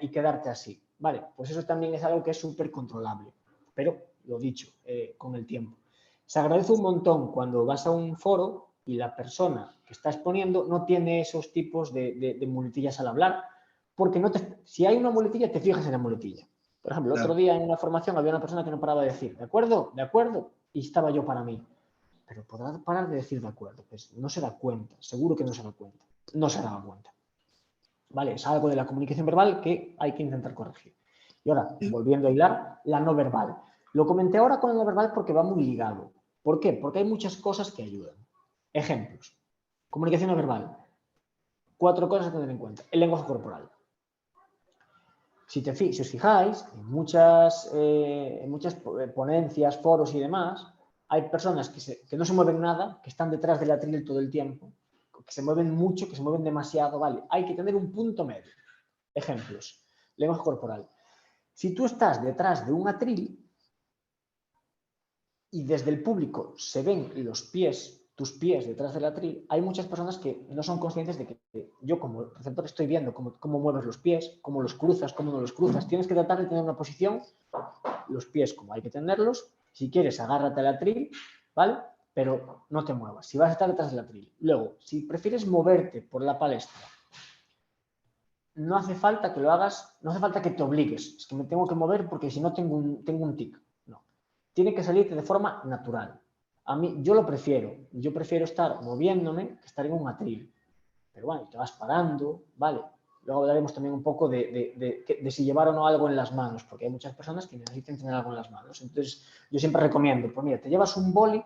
Y quedarte así. Vale, pues eso también es algo que es súper controlable. Pero, lo dicho, con el tiempo. Se agradece un montón cuando vas a un foro y la persona que está exponiendo no tiene esos tipos de muletillas al hablar. Porque si hay una muletilla, te fijas en la muletilla. Por ejemplo, el otro día en una formación había una persona que no paraba de decir, ¿de acuerdo? ¿De acuerdo? Y estaba yo para mí. Pero podrá parar de decir de acuerdo. Pues no se da cuenta, seguro que no se da cuenta. No se daba cuenta. ¿Vale? Es algo de la comunicación verbal que hay que intentar corregir. Y ahora, volviendo a hilar, la no verbal. Lo comenté ahora con la no verbal porque va muy ligado. ¿Por qué? Porque hay muchas cosas que ayudan. Ejemplos. Comunicación no verbal. 4 cosas a tener en cuenta. El lenguaje corporal. Si os fijáis, en muchas ponencias, foros y demás, hay personas que no se mueven nada, que están detrás del atril todo el tiempo, que se mueven mucho, que se mueven demasiado, ¿vale? Hay que tener un punto medio. Ejemplos. Lenguaje corporal. Si tú estás detrás de un atril, y desde el público se ven los pies, tus pies detrás del atril, hay muchas personas que no son conscientes de que yo como receptor estoy viendo cómo mueves los pies, cómo los cruzas, cómo no los cruzas. Tienes que tratar de tener una posición, los pies como hay que tenerlos. Si quieres, agárrate al atril, ¿vale? Pero no te muevas. Si vas a estar detrás del atril. Luego, si prefieres moverte por la palestra, no hace falta que lo hagas, no hace falta que te obligues. Es que me tengo que mover porque si no tengo un tic. No. Tiene que salirte de forma natural. A mí, yo lo prefiero. Yo prefiero estar moviéndome que estar en un atril. Pero bueno, te vas parando, ¿vale? Luego hablaremos también un poco de si llevar o no algo en las manos, porque hay muchas personas que necesitan tener algo en las manos. Entonces, yo siempre recomiendo, pues mira, te llevas un boli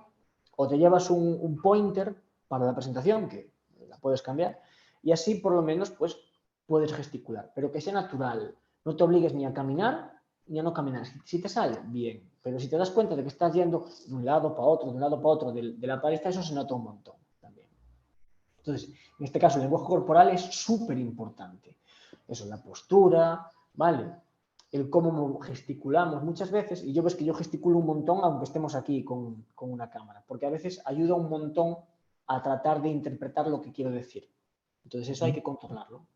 o te llevas un pointer para la presentación, que la puedes cambiar, y así por lo menos pues puedes gesticular, pero que sea natural. No te obligues ni a caminar ni a no caminar. Si te sale, bien, pero si te das cuenta de que estás yendo de un lado para otro, de un lado para otro de la palestra, eso se nota un montón también. Entonces, en este caso, el lenguaje corporal es súper importante. Eso, la postura, ¿vale? El cómo gesticulamos muchas veces, y yo ves que yo gesticulo un montón aunque estemos aquí con una cámara, porque a veces ayuda un montón a tratar de interpretar lo que quiero decir. Entonces eso hay que controlarlo,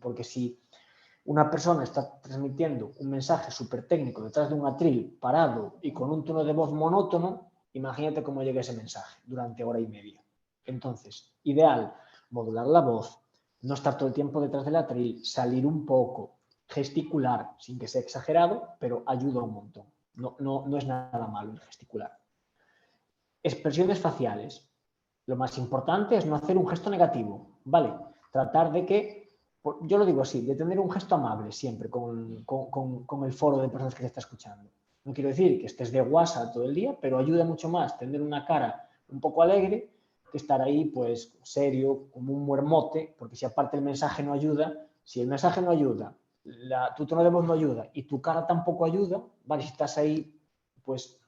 porque si una persona está transmitiendo un mensaje súper técnico detrás de un atril parado y con un tono de voz monótono, imagínate cómo llega ese mensaje durante hora y media. Entonces, ideal, modular la voz, no estar todo el tiempo detrás del atril, salir un poco, gesticular, sin que sea exagerado, pero ayuda un montón. No es nada malo el gesticular. Expresiones faciales. Lo más importante es no hacer un gesto negativo, ¿vale? Tratar de que, yo lo digo así, de tener un gesto amable siempre con el foro de personas que te está escuchando. No quiero decir que estés de guasa todo el día, pero ayuda mucho más tener una cara un poco alegre que estar ahí, pues, serio, como un muermote, porque si aparte el mensaje no ayuda, si el mensaje no ayuda, tu tono de voz no ayuda y tu cara tampoco ayuda, ¿vale? Si estás ahí, pues,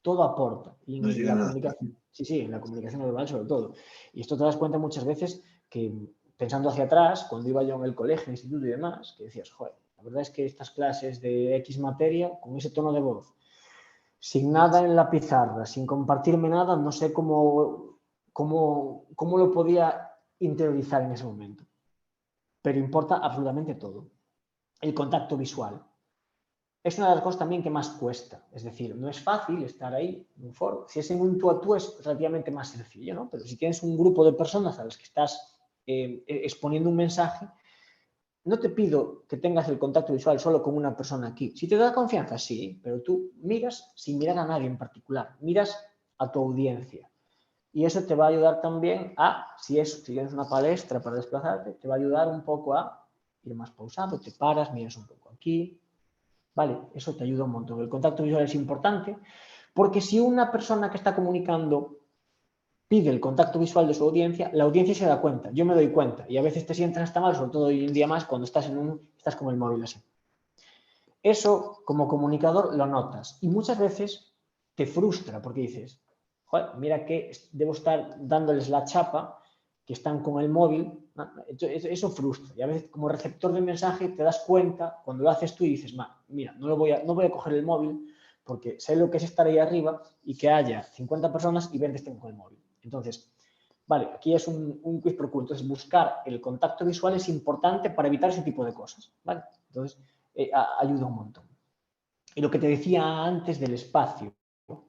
todo aporta. Y No llega la nada. comunicación, sí, en la comunicación verbal sobre todo. Y esto te das cuenta muchas veces que, pensando hacia atrás, cuando iba yo en el colegio, en el instituto y demás, que decías, joder, la verdad es que estas clases de X materia, con ese tono de voz, sin nada en la pizarra, sin compartirme nada, no sé cómo lo podía interiorizar en ese momento. Pero importa absolutamente todo. El contacto visual. Es una de las cosas también que más cuesta. Es decir, no es fácil estar ahí en un foro. Si es en un tú a tú es relativamente más sencillo, ¿no? Pero si tienes un grupo de personas a las que estás exponiendo un mensaje, no te pido que tengas el contacto visual solo con una persona aquí. Si te da confianza, sí, pero tú miras sin mirar a nadie en particular. Miras a tu audiencia. Y eso te va a ayudar también a, si tienes una palestra para desplazarte, te va a ayudar un poco a ir más pausado, te paras, miras un poco aquí. ¿Vale? Eso te ayuda un montón. El contacto visual es importante porque si una persona que está comunicando pide el contacto visual de su audiencia, la audiencia se da cuenta. Yo me doy cuenta y a veces te sientes hasta mal, sobre todo hoy en día más cuando estás estás con el móvil así. Eso, como comunicador, lo notas y muchas veces te frustra porque dices, joder, mira que debo estar dándoles la chapa que están con el móvil. Eso frustra. Y a veces, como receptor de mensaje, te das cuenta cuando lo haces tú y dices, mira, no voy a coger el móvil porque sé lo que es estar ahí arriba y que haya 50 personas y ver que estén con el móvil. Entonces, vale, aquí es un quiz pro quo. Entonces, buscar el contacto visual es importante para evitar ese tipo de cosas, ¿vale? Entonces, ayuda un montón. Y lo que te decía antes del espacio,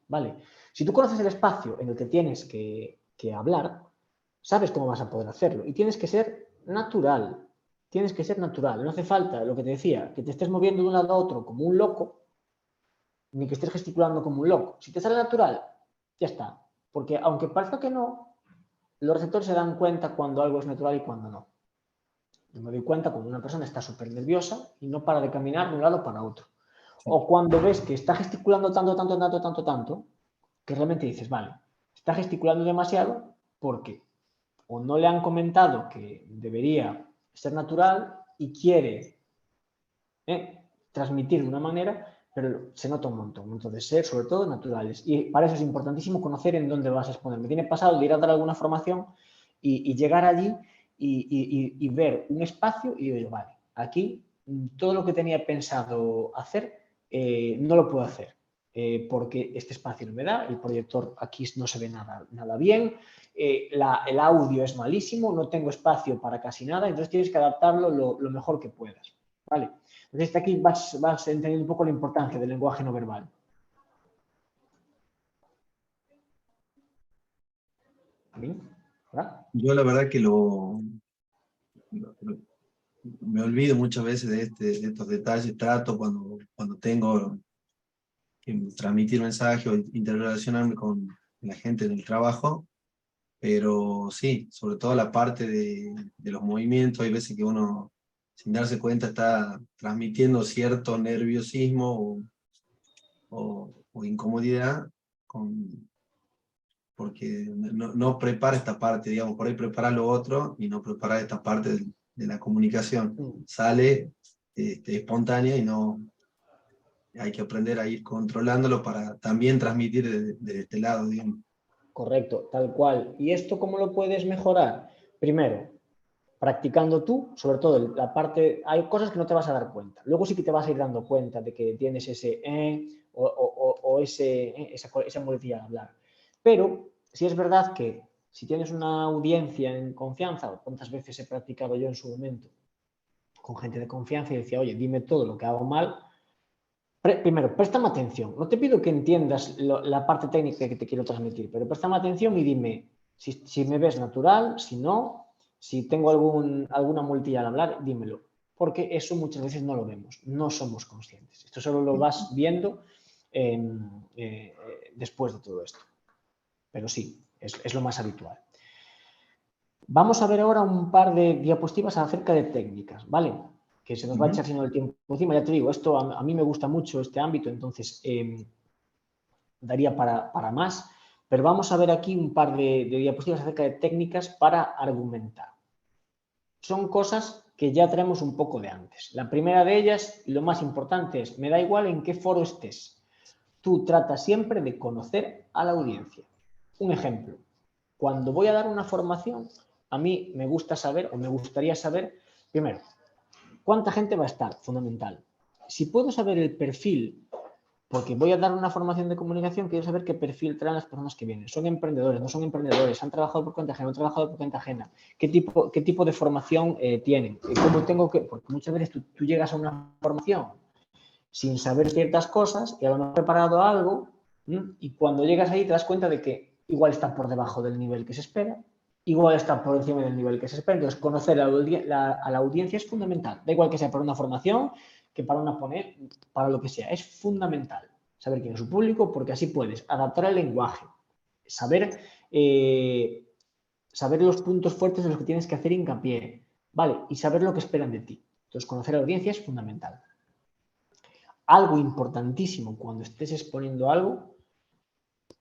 ¿vale? Si tú conoces el espacio en el que tienes que hablar, sabes cómo vas a poder hacerlo. Y tienes que ser natural. Tienes que ser natural. No hace falta, lo que te decía, que te estés moviendo de un lado a otro como un loco, ni que estés gesticulando como un loco. Si te sale natural, ya está. Porque aunque parezca que no, los receptores se dan cuenta cuando algo es natural y cuando no. Yo me doy cuenta cuando una persona está súper nerviosa y no para de caminar de un lado para otro. O cuando ves que está gesticulando tanto, que realmente dices, vale, está gesticulando demasiado porque o no le han comentado que debería ser natural y quiere transmitir de una manera, pero se nota un montón. Entonces, ser sobre todo naturales. Y para eso es importantísimo conocer en dónde vas a exponer. Me tiene pasado de ir a dar alguna formación y llegar allí y ver un espacio y digo, vale, aquí todo lo que tenía pensado hacer no lo puedo hacer. porque este espacio no me da, el proyector aquí no se ve nada bien, el audio es malísimo, no tengo espacio para casi nada, entonces tienes que adaptarlo lo mejor que puedas, ¿vale? Entonces aquí vas entendiendo un poco la importancia del lenguaje no verbal. ¿Bien? ¿Verdad? Yo la verdad que me olvido muchas veces de estos detalles, trato cuando tengo que transmitir mensajes o interrelacionarme con la gente en el trabajo, pero sí, sobre todo la parte de los movimientos, hay veces que uno sin darse cuenta está transmitiendo cierto nerviosismo o incomodidad porque no prepara esta parte, digamos, por ahí prepara lo otro y no prepara esta parte de la comunicación. Sale espontánea y no hay que aprender a ir controlándolo para también transmitir de este lado, digamos. Correcto, tal cual. ¿Y esto cómo lo puedes mejorar? Primero, practicando tú, sobre todo la parte, hay cosas que no te vas a dar cuenta. Luego sí que te vas a ir dando cuenta de que tienes ese o esa muletilla al hablar. Pero sí es verdad que si tienes una audiencia en confianza, o cuántas veces he practicado yo en su momento con gente de confianza y decía, oye, dime todo lo que hago mal. Primero, préstame atención. No te pido que entiendas la parte técnica que te quiero transmitir, pero préstame atención y dime si me ves natural, si no, si tengo alguna muletilla al hablar, dímelo. Porque eso muchas veces no lo vemos, no somos conscientes. Esto solo lo vas viendo después de todo esto. Pero sí, es lo más habitual. Vamos a ver ahora un par de diapositivas acerca de técnicas, ¿vale? Que se nos va a echar siendo el tiempo encima. Ya te digo, esto a mí me gusta mucho este ámbito, entonces daría para más. Pero vamos a ver aquí un par de diapositivas acerca de técnicas para argumentar. Son cosas que ya traemos un poco de antes. La primera de ellas, y lo más importante es, me da igual en qué foro estés. Tú tratas siempre de conocer a la audiencia. Un ejemplo, cuando voy a dar una formación, a mí me gusta saber, o me gustaría saber, primero, ¿cuánta gente va a estar? Fundamental. Si puedo saber el perfil, porque voy a dar una formación de comunicación, quiero saber qué perfil traen las personas que vienen. ¿Son emprendedores? ¿No son emprendedores? ¿Han trabajado por cuenta ajena? ¿No han trabajado por cuenta ajena? ¿Qué tipo de formación tienen? ¿Cómo tengo que...? Porque muchas veces tú llegas a una formación sin saber ciertas cosas y a lo mejor preparado algo y cuando llegas ahí te das cuenta de que igual está por debajo del nivel que se espera, igual está por encima del nivel que se espera. Entonces, conocer a la audiencia es fundamental. Da igual que sea para una formación, que para una poner, para lo que sea. Es fundamental saber quién es su público porque así puedes adaptar el lenguaje, saber los puntos fuertes de los que tienes que hacer hincapié, ¿vale? Y saber lo que esperan de ti. Entonces, conocer a la audiencia es fundamental. Algo importantísimo cuando estés exponiendo algo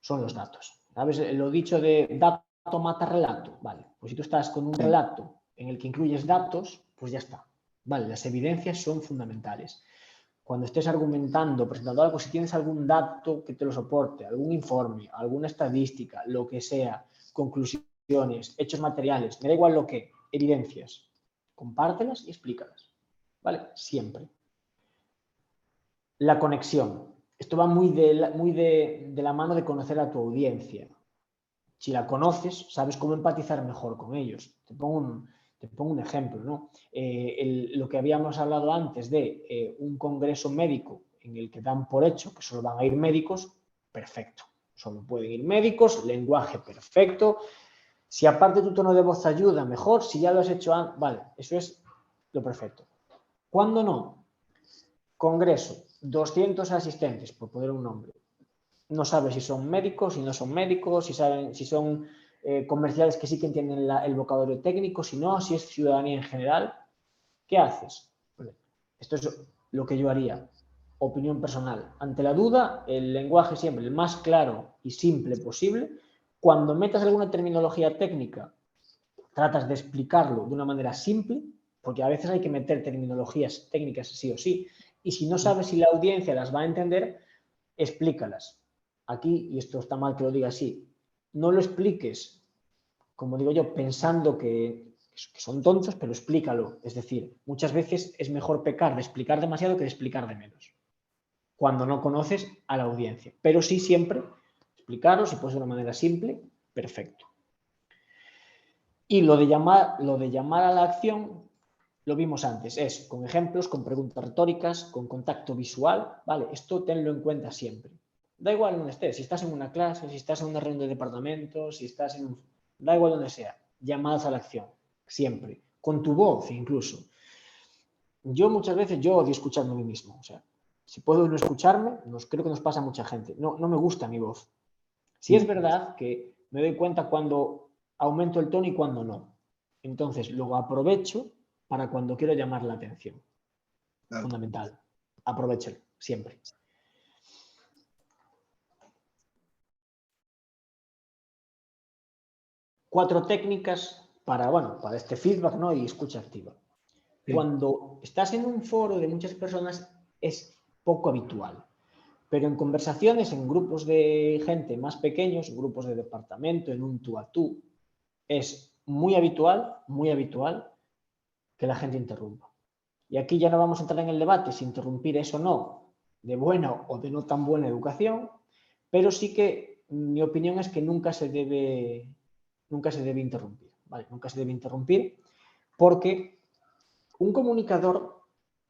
son los datos. ¿Sabes? Lo dicho de dato mata relato. Vale, pues si tú estás con un relato en el que incluyes datos, pues ya está. Vale, las evidencias son fundamentales. Cuando estés argumentando, presentando algo, si tienes algún dato que te lo soporte, algún informe, alguna estadística, lo que sea, conclusiones, hechos materiales, me da igual lo que, evidencias, compártelas y explícalas. ¿Vale? Siempre. La conexión. Esto va muy de la mano de conocer a tu audiencia. Si la conoces, sabes cómo empatizar mejor con ellos. Te pongo un ejemplo, ¿no? Lo que habíamos hablado antes de un congreso médico en el que dan por hecho que solo van a ir médicos, perfecto. Solo pueden ir médicos, lenguaje perfecto. Si aparte tu tono de voz ayuda, mejor. Si ya lo has hecho antes, vale, eso es lo perfecto. ¿Cuándo no? Congreso, 200 asistentes, por poner un nombre. No sabes si son médicos, si no son médicos, si son comerciales que sí que entienden el vocabulario técnico, si no, si es ciudadanía en general. ¿Qué haces? Esto es lo que yo haría. Opinión personal. Ante la duda, el lenguaje siempre el más claro y simple posible. Cuando metas alguna terminología técnica, tratas de explicarlo de una manera simple, porque a veces hay que meter terminologías técnicas sí o sí, y si no sabes si la audiencia las va a entender, explícalas. Aquí, y esto está mal que lo diga así, no lo expliques, como digo yo, pensando que son tontos, pero explícalo. Es decir, muchas veces es mejor pecar de explicar demasiado que de explicar de menos. cuando no conoces a la audiencia. Pero sí siempre explicarlo, si puede ser de una manera simple, perfecto. Y lo de llamar a la acción, lo vimos antes, es con ejemplos, con preguntas retóricas, con contacto visual, ¿vale? Esto tenlo en cuenta siempre. Da igual donde estés, si estás en una clase, si estás en una reunión de departamento, si estás en un... Da igual donde sea, llamadas a la acción, siempre, con tu voz incluso. Yo muchas veces, yo odio escucharme a mí mismo, o sea, si puedo no escucharme, creo que nos pasa a mucha gente, no me gusta mi voz. Sí es verdad que me doy cuenta cuando aumento el tono y cuando no. Entonces, lo aprovecho para cuando quiero llamar la atención. Claro. Fundamental. Aprovechalo, siempre. Cuatro técnicas para este feedback, ¿no? Y escucha activa. Sí. Cuando estás en un foro de muchas personas es poco habitual. Pero en conversaciones, en grupos de gente más pequeños, grupos de departamento, en un tú a tú, es muy habitual que la gente interrumpa. Y aquí ya no vamos a entrar en el debate si interrumpir es o no de buena o de no tan buena educación, pero sí que mi opinión es que nunca se debe interrumpir, ¿vale? Nunca se debe interrumpir porque un comunicador,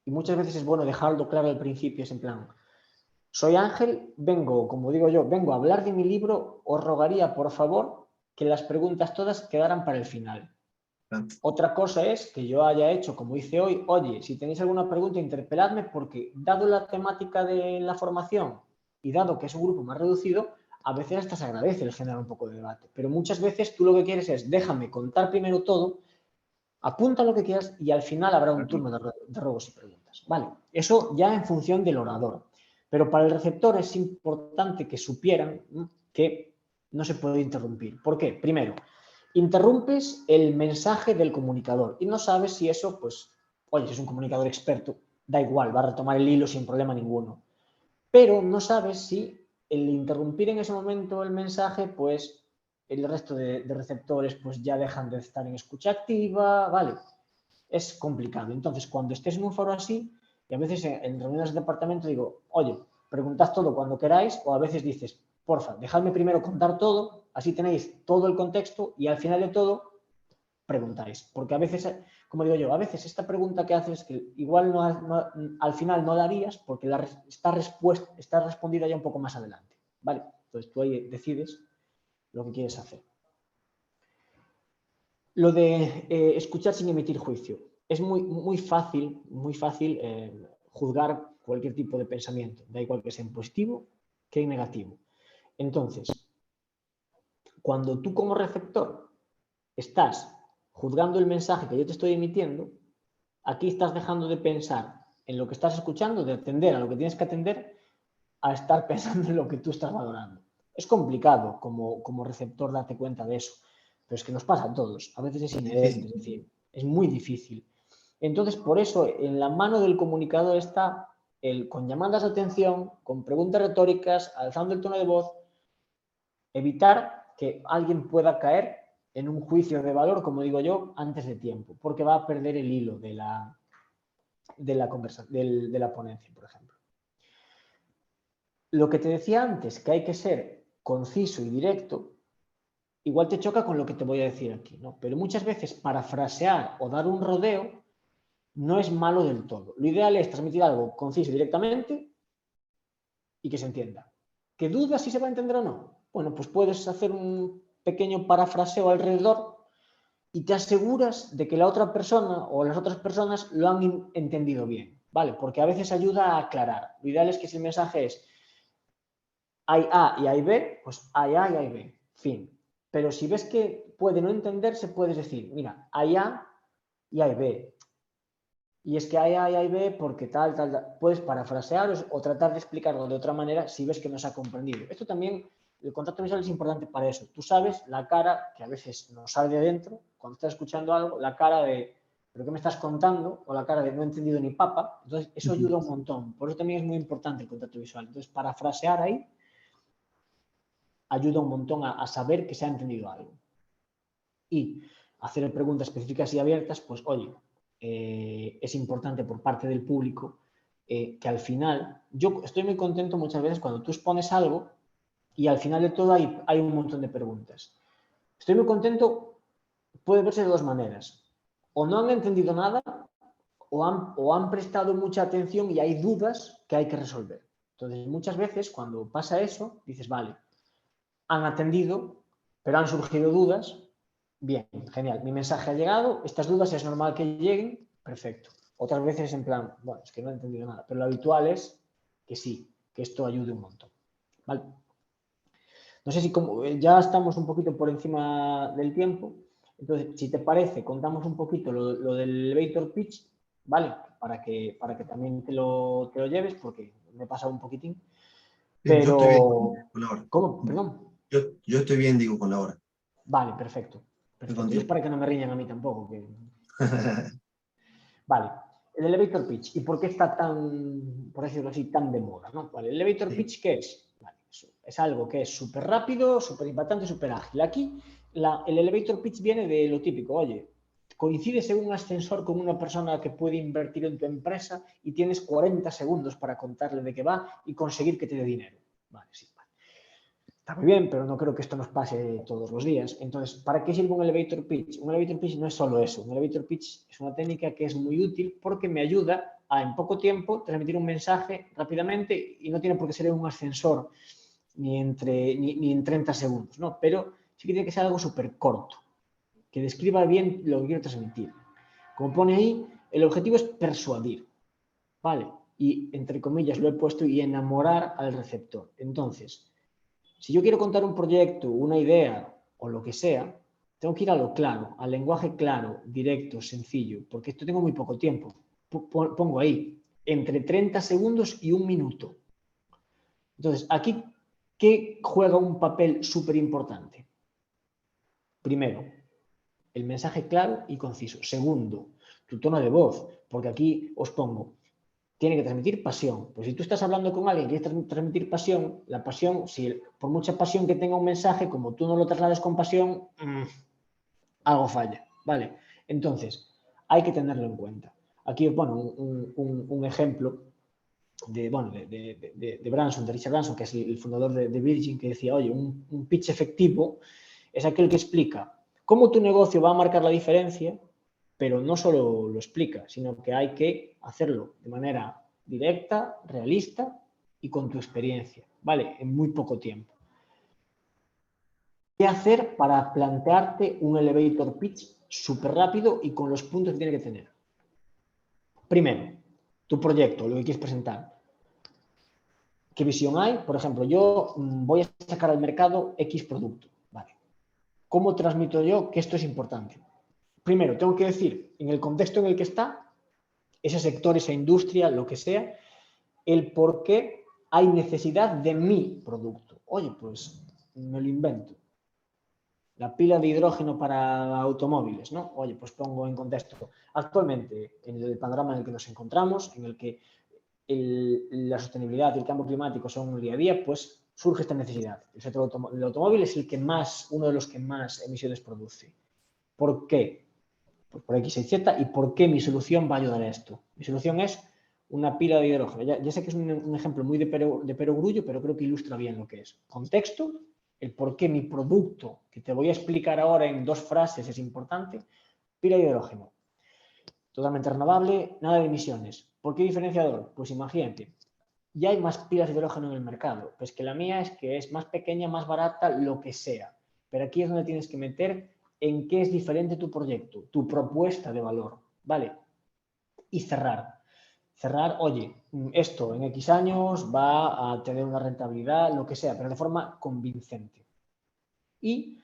y muchas veces es bueno dejarlo claro al principio, es en plan, soy Ángel, como digo yo, vengo a hablar de mi libro, os rogaría por favor que las preguntas todas quedaran para el final. Otra cosa es que yo haya hecho, como hice hoy, oye, si tenéis alguna pregunta, interpeladme, porque dado la temática de la formación y dado que es un grupo más reducido, a veces hasta se agradece el generar un poco de debate. Pero muchas veces tú lo que quieres es, déjame contar primero todo, apunta lo que quieras y al final habrá un turno de ruegos y preguntas. Vale, eso ya en función del orador. Pero para el receptor es importante que supieran que no se puede interrumpir. ¿Por qué? Primero, interrumpes el mensaje del comunicador y no sabes si eso, pues, oye, si es un comunicador experto, da igual, va a retomar el hilo sin problema ninguno. Pero no sabes si el interrumpir en ese momento el mensaje, pues, el resto de receptores, pues, ya dejan de estar en escucha activa, ¿vale? Es complicado. Entonces, cuando estés en un foro así, y a veces en reuniones de departamento digo, oye, preguntad todo cuando queráis, o a veces dices, porfa, dejadme primero contar todo, así tenéis todo el contexto y al final de todo preguntáis. Porque a veces, como digo yo, a veces esta pregunta que haces que igual al final no la harías porque está respondida ya un poco más adelante. ¿Vale? Entonces tú ahí decides lo que quieres hacer. Lo de escuchar sin emitir juicio. Es muy fácil juzgar cualquier tipo de pensamiento, da igual que sea en positivo que en negativo. Entonces, cuando tú como receptor estás juzgando el mensaje que yo te estoy emitiendo, aquí estás dejando de pensar en lo que estás escuchando, de atender a lo que tienes que atender, a estar pensando en lo que tú estás valorando. Es complicado como receptor darte cuenta de eso, pero es que nos pasa a todos. A veces es inherente, es decir, es muy difícil. Entonces, por eso, en la mano del comunicador está con llamadas de atención, con preguntas retóricas, alzando el tono de voz, evitar que alguien pueda caer en un juicio de valor, como digo yo, antes de tiempo, porque va a perder el hilo de la ponencia, por ejemplo. Lo que te decía antes, que hay que ser conciso y directo, igual te choca con lo que te voy a decir aquí, ¿no? Pero muchas veces parafrasear o dar un rodeo no es malo del todo. Lo ideal es transmitir algo conciso y directamente y que se entienda. ¿Qué dudas si se va a entender o no? Bueno, pues puedes hacer un pequeño parafraseo alrededor y te aseguras de que la otra persona o las otras personas lo han entendido bien, ¿vale? Porque a veces ayuda a aclarar. Lo ideal es que si el mensaje es hay A y hay B, pues hay A y hay B, fin. Pero si ves que puede no entenderse, puedes decir, mira, hay A y hay B. Y es que hay A y hay B porque tal. Puedes parafrasear o tratar de explicarlo de otra manera si ves que no se ha comprendido. Esto también, el contacto visual es importante para eso. Tú sabes la cara, que a veces nos sale de dentro, cuando estás escuchando algo, la cara de, ¿pero qué me estás contando? O la cara de, no he entendido ni papa. Entonces, eso ayuda un montón. Por eso también es muy importante el contacto visual. Entonces, parafrasear ahí ayuda un montón a saber que se ha entendido algo. Y hacer preguntas específicas y abiertas, pues oye, es importante por parte del público que al final, yo estoy muy contento muchas veces cuando tú expones algo y al final de todo hay un montón de preguntas. Estoy muy contento, puede verse de dos maneras. O no han entendido nada o han prestado mucha atención y hay dudas que hay que resolver. Entonces, muchas veces cuando pasa eso, dices, vale, han atendido, pero han surgido dudas. Bien, genial. Mi mensaje ha llegado, estas dudas es normal que lleguen, perfecto. Otras veces en plan, bueno, es que no he entendido nada, pero lo habitual es que sí, que esto ayude un montón. ¿Vale? No sé si ya estamos un poquito por encima del tiempo, entonces, si te parece, contamos un poquito lo del elevator pitch, ¿vale? Para que también te lo lleves, porque me he pasado un poquitín. Yo estoy bien Pero, con la hora. ¿cómo? Perdón. Yo estoy bien, digo, con la hora. Vale, perfecto. Y es para que no me riñan a mí tampoco. Vale, el elevator pitch. ¿Y por qué está tan, por decirlo así, tan de moda? ¿No? Vale, el elevator pitch, ¿qué es? Vale, es algo que es súper rápido, súper impactante, súper ágil. Aquí el elevator pitch viene de lo típico. Oye, coincides en un ascensor con una persona que puede invertir en tu empresa y tienes 40 segundos para contarle de qué va y conseguir que te dé dinero. Vale, sí. Está muy bien, pero no creo que esto nos pase todos los días. Entonces, ¿para qué sirve un elevator pitch? Un elevator pitch no es solo eso. Un elevator pitch es una técnica que es muy útil porque me ayuda a, en poco tiempo, transmitir un mensaje rápidamente y no tiene por qué ser en un ascensor ni en 30 segundos, ¿no? Pero sí que tiene que ser algo súper corto, que describa bien lo que quiero transmitir. Como pone ahí, el objetivo es persuadir, ¿vale? Y, entre comillas, lo he puesto, y enamorar al receptor. Entonces, si yo quiero contar un proyecto, una idea o lo que sea, tengo que ir a lo claro, al lenguaje claro, directo, sencillo, porque esto tengo muy poco tiempo. Pongo ahí, entre 30 segundos y un minuto. Entonces, aquí, ¿qué juega un papel súper importante? Primero, el mensaje claro y conciso. Segundo, tu tono de voz, porque aquí os pongo, tiene que transmitir pasión. Pues si tú estás hablando con alguien que quiere transmitir pasión, la pasión, si por mucha pasión que tenga un mensaje, como tú no lo traslades con pasión, algo falla, ¿vale? Entonces, hay que tenerlo en cuenta. Aquí os pongo un ejemplo de Branson, de Richard Branson, que es el fundador de Virgin, que decía, oye, un pitch efectivo es aquel que explica cómo tu negocio va a marcar la diferencia, pero no solo lo explica, sino que hay que hacerlo de manera directa, realista y con tu experiencia, ¿vale? En muy poco tiempo. ¿Qué hacer para plantearte un elevator pitch súper rápido y con los puntos que tiene que tener? Primero, tu proyecto, lo que quieres presentar. ¿Qué visión hay? Por ejemplo, yo voy a sacar al mercado X producto, ¿vale? ¿Cómo transmito yo que esto es importante? Primero, tengo que decir, en el contexto en el que está, ese sector, esa industria, lo que sea, el por qué hay necesidad de mi producto. Oye, pues me lo invento. La pila de hidrógeno para automóviles, ¿no? Oye, pues pongo en contexto. Actualmente, en el panorama en el que nos encontramos, en el que la sostenibilidad y el cambio climático son un día a día, pues surge esta necesidad. El sector del automóvil es uno de los que más emisiones produce. ¿Por qué? Pues por X y Z. ¿Y por qué mi solución va a ayudar a esto? Mi solución es una pila de hidrógeno. Ya sé que es un ejemplo muy de perogrullo, pero creo que ilustra bien lo que es. Contexto, el por qué mi producto, que te voy a explicar ahora en 2 frases, es importante. Pila de hidrógeno. Totalmente renovable, nada de emisiones. ¿Por qué diferenciador? Pues imagínate, ya hay más pilas de hidrógeno en el mercado. Pues que la mía es que es más pequeña, más barata, lo que sea. Pero aquí es donde tienes que meter en qué es diferente tu proyecto, tu propuesta de valor, ¿vale? Y cerrar. Cerrar, oye, esto en X años va a tener una rentabilidad, lo que sea, pero de forma convincente. Y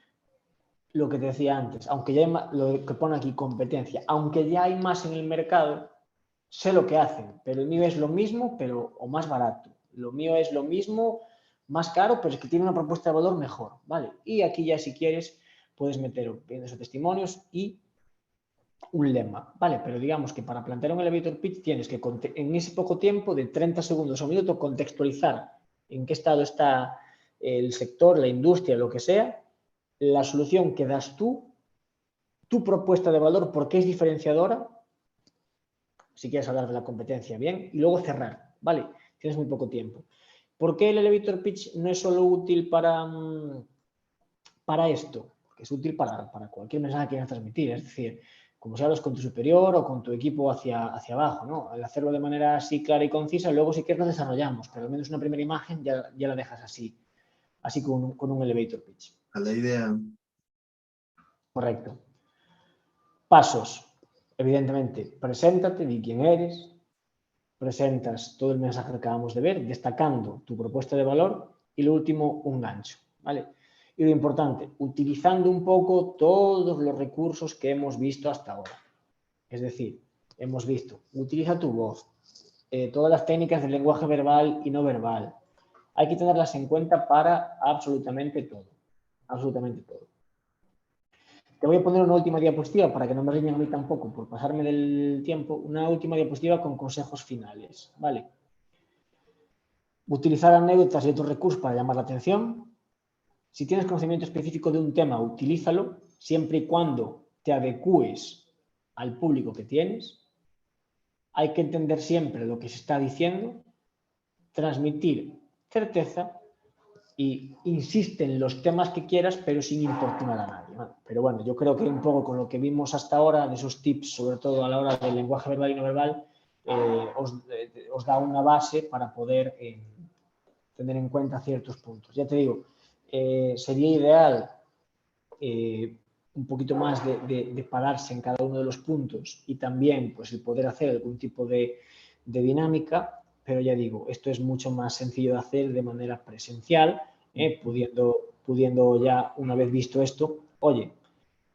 lo que te decía antes, aunque ya hay más, lo que pone aquí, competencia, aunque ya hay más en el mercado, sé lo que hacen, pero el mío es lo mismo, pero o más barato. Lo mío es lo mismo, más caro, pero es que tiene una propuesta de valor mejor, ¿vale? Y aquí ya, si quieres, puedes meter opiniones o testimonios y un lema, ¿vale? Pero digamos que para plantear un elevator pitch tienes que, en ese poco tiempo, de 30 segundos a un minuto, contextualizar en qué estado está el sector, la industria, lo que sea, la solución que das tú, tu propuesta de valor, por qué es diferenciadora. si quieres hablar de la competencia, bien, y luego cerrar, ¿vale? Tienes muy poco tiempo. ¿Por qué el elevator pitch no es solo útil para esto? Porque es útil para cualquier mensaje que quieras transmitir, es decir, como si hablas con tu superior o con tu equipo hacia abajo, ¿no? Al hacerlo de manera así clara y concisa, luego si quieres lo desarrollamos, pero al menos una primera imagen ya la dejas así con un elevator pitch. A la idea. Correcto. Pasos. Evidentemente, preséntate, di quién eres, presentas todo el mensaje que acabamos de ver, destacando tu propuesta de valor y lo último, un gancho, ¿vale? Y lo importante, utilizando un poco todos los recursos que hemos visto hasta ahora. Es decir, hemos visto, utiliza tu voz, todas las técnicas del lenguaje verbal y no verbal. Hay que tenerlas en cuenta para absolutamente todo. Absolutamente todo. Te voy a poner una última diapositiva para que no me riñan a mí tampoco por pasarme del tiempo. Una última diapositiva con consejos finales, ¿vale? Utilizar anécdotas y otros recursos para llamar la atención. Si tienes conocimiento específico de un tema, utilízalo siempre y cuando te adecúes al público que tienes. Hay que entender siempre lo que se está diciendo, transmitir certeza y insiste en los temas que quieras, pero sin importunar a nadie. Pero bueno, yo creo que un poco con lo que vimos hasta ahora, de esos tips, sobre todo a la hora del lenguaje verbal y no verbal, os da una base para poder tener en cuenta ciertos puntos. Ya te digo, sería ideal un poquito más de pararse en cada uno de los puntos y también pues, el poder hacer algún tipo de dinámica, pero ya digo, esto es mucho más sencillo de hacer de manera presencial, pudiendo ya, una vez visto esto, oye,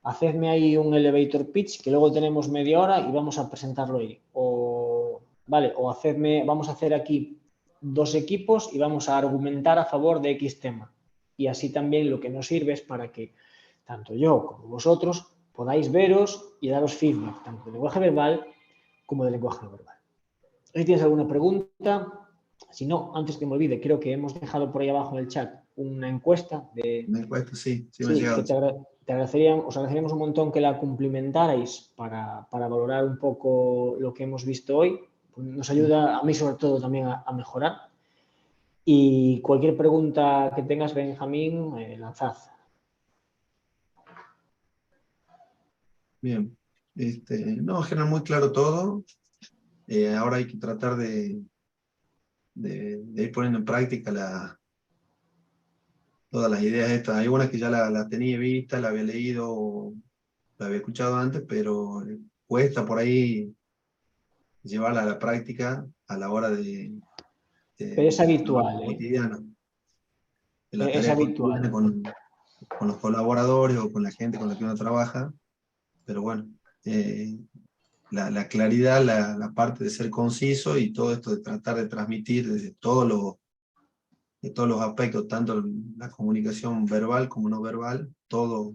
hacedme ahí un elevator pitch que luego tenemos media hora y vamos a presentarlo ahí. O vamos a hacer aquí 2 equipos y vamos a argumentar a favor de X tema. Y así también lo que nos sirve es para que tanto yo como vosotros podáis veros y daros feedback, tanto del lenguaje verbal como del lenguaje no verbal. Si tienes alguna pregunta, si no, antes que me olvide, creo que hemos dejado por ahí abajo en el chat una encuesta. Una encuesta, sí me ha llegado. Que os agradeceríamos un montón que la cumplimentarais para valorar un poco lo que hemos visto hoy. Nos ayuda a mí sobre todo también a mejorar. Y cualquier pregunta que tengas, Benjamín, lanzad. Bien. No, general muy claro todo. Ahora hay que tratar de ir poniendo en práctica todas las ideas estas. Hay unas que ya la tenía vista, la había leído, la había escuchado antes, pero cuesta por ahí llevarla a la práctica a la hora Pero es habitual, cotidiana. De la es tarea habitual. cotidiana con los colaboradores o con la gente con la que uno trabaja. Pero bueno, la claridad, la parte de ser conciso y todo esto de tratar de transmitir desde todos los aspectos, tanto la comunicación verbal como no verbal, todo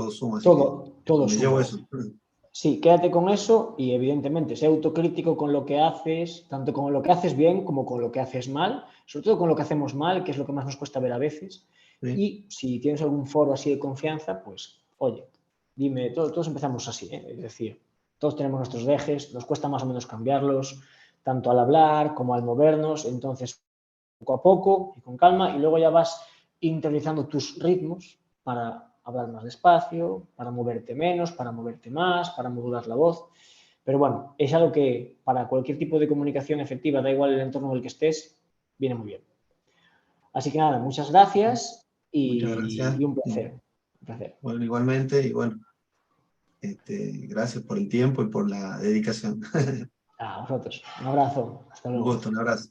suma. Todo Me suma. llevo eso. Sí, quédate con eso y evidentemente sé autocrítico con lo que haces, tanto con lo que haces bien como con lo que haces mal, sobre todo con lo que hacemos mal, que es lo que más nos cuesta ver a veces. Sí. Y si tienes algún foro así de confianza, pues oye, dime, todos empezamos así, es decir, todos tenemos nuestros dejes, nos cuesta más o menos cambiarlos, tanto al hablar como al movernos, entonces poco a poco y con calma, y luego ya vas interiorizando tus ritmos para hablar más despacio, para moverte menos, para moverte más, para modular la voz. Pero bueno, es algo que para cualquier tipo de comunicación efectiva, da igual el entorno en el que estés, viene muy bien. Así que nada, muchas gracias y un placer. Un placer. Bueno, igualmente, y bueno, gracias por el tiempo y por la dedicación. A vosotros. Un abrazo. Hasta luego. Un gusto, un abrazo.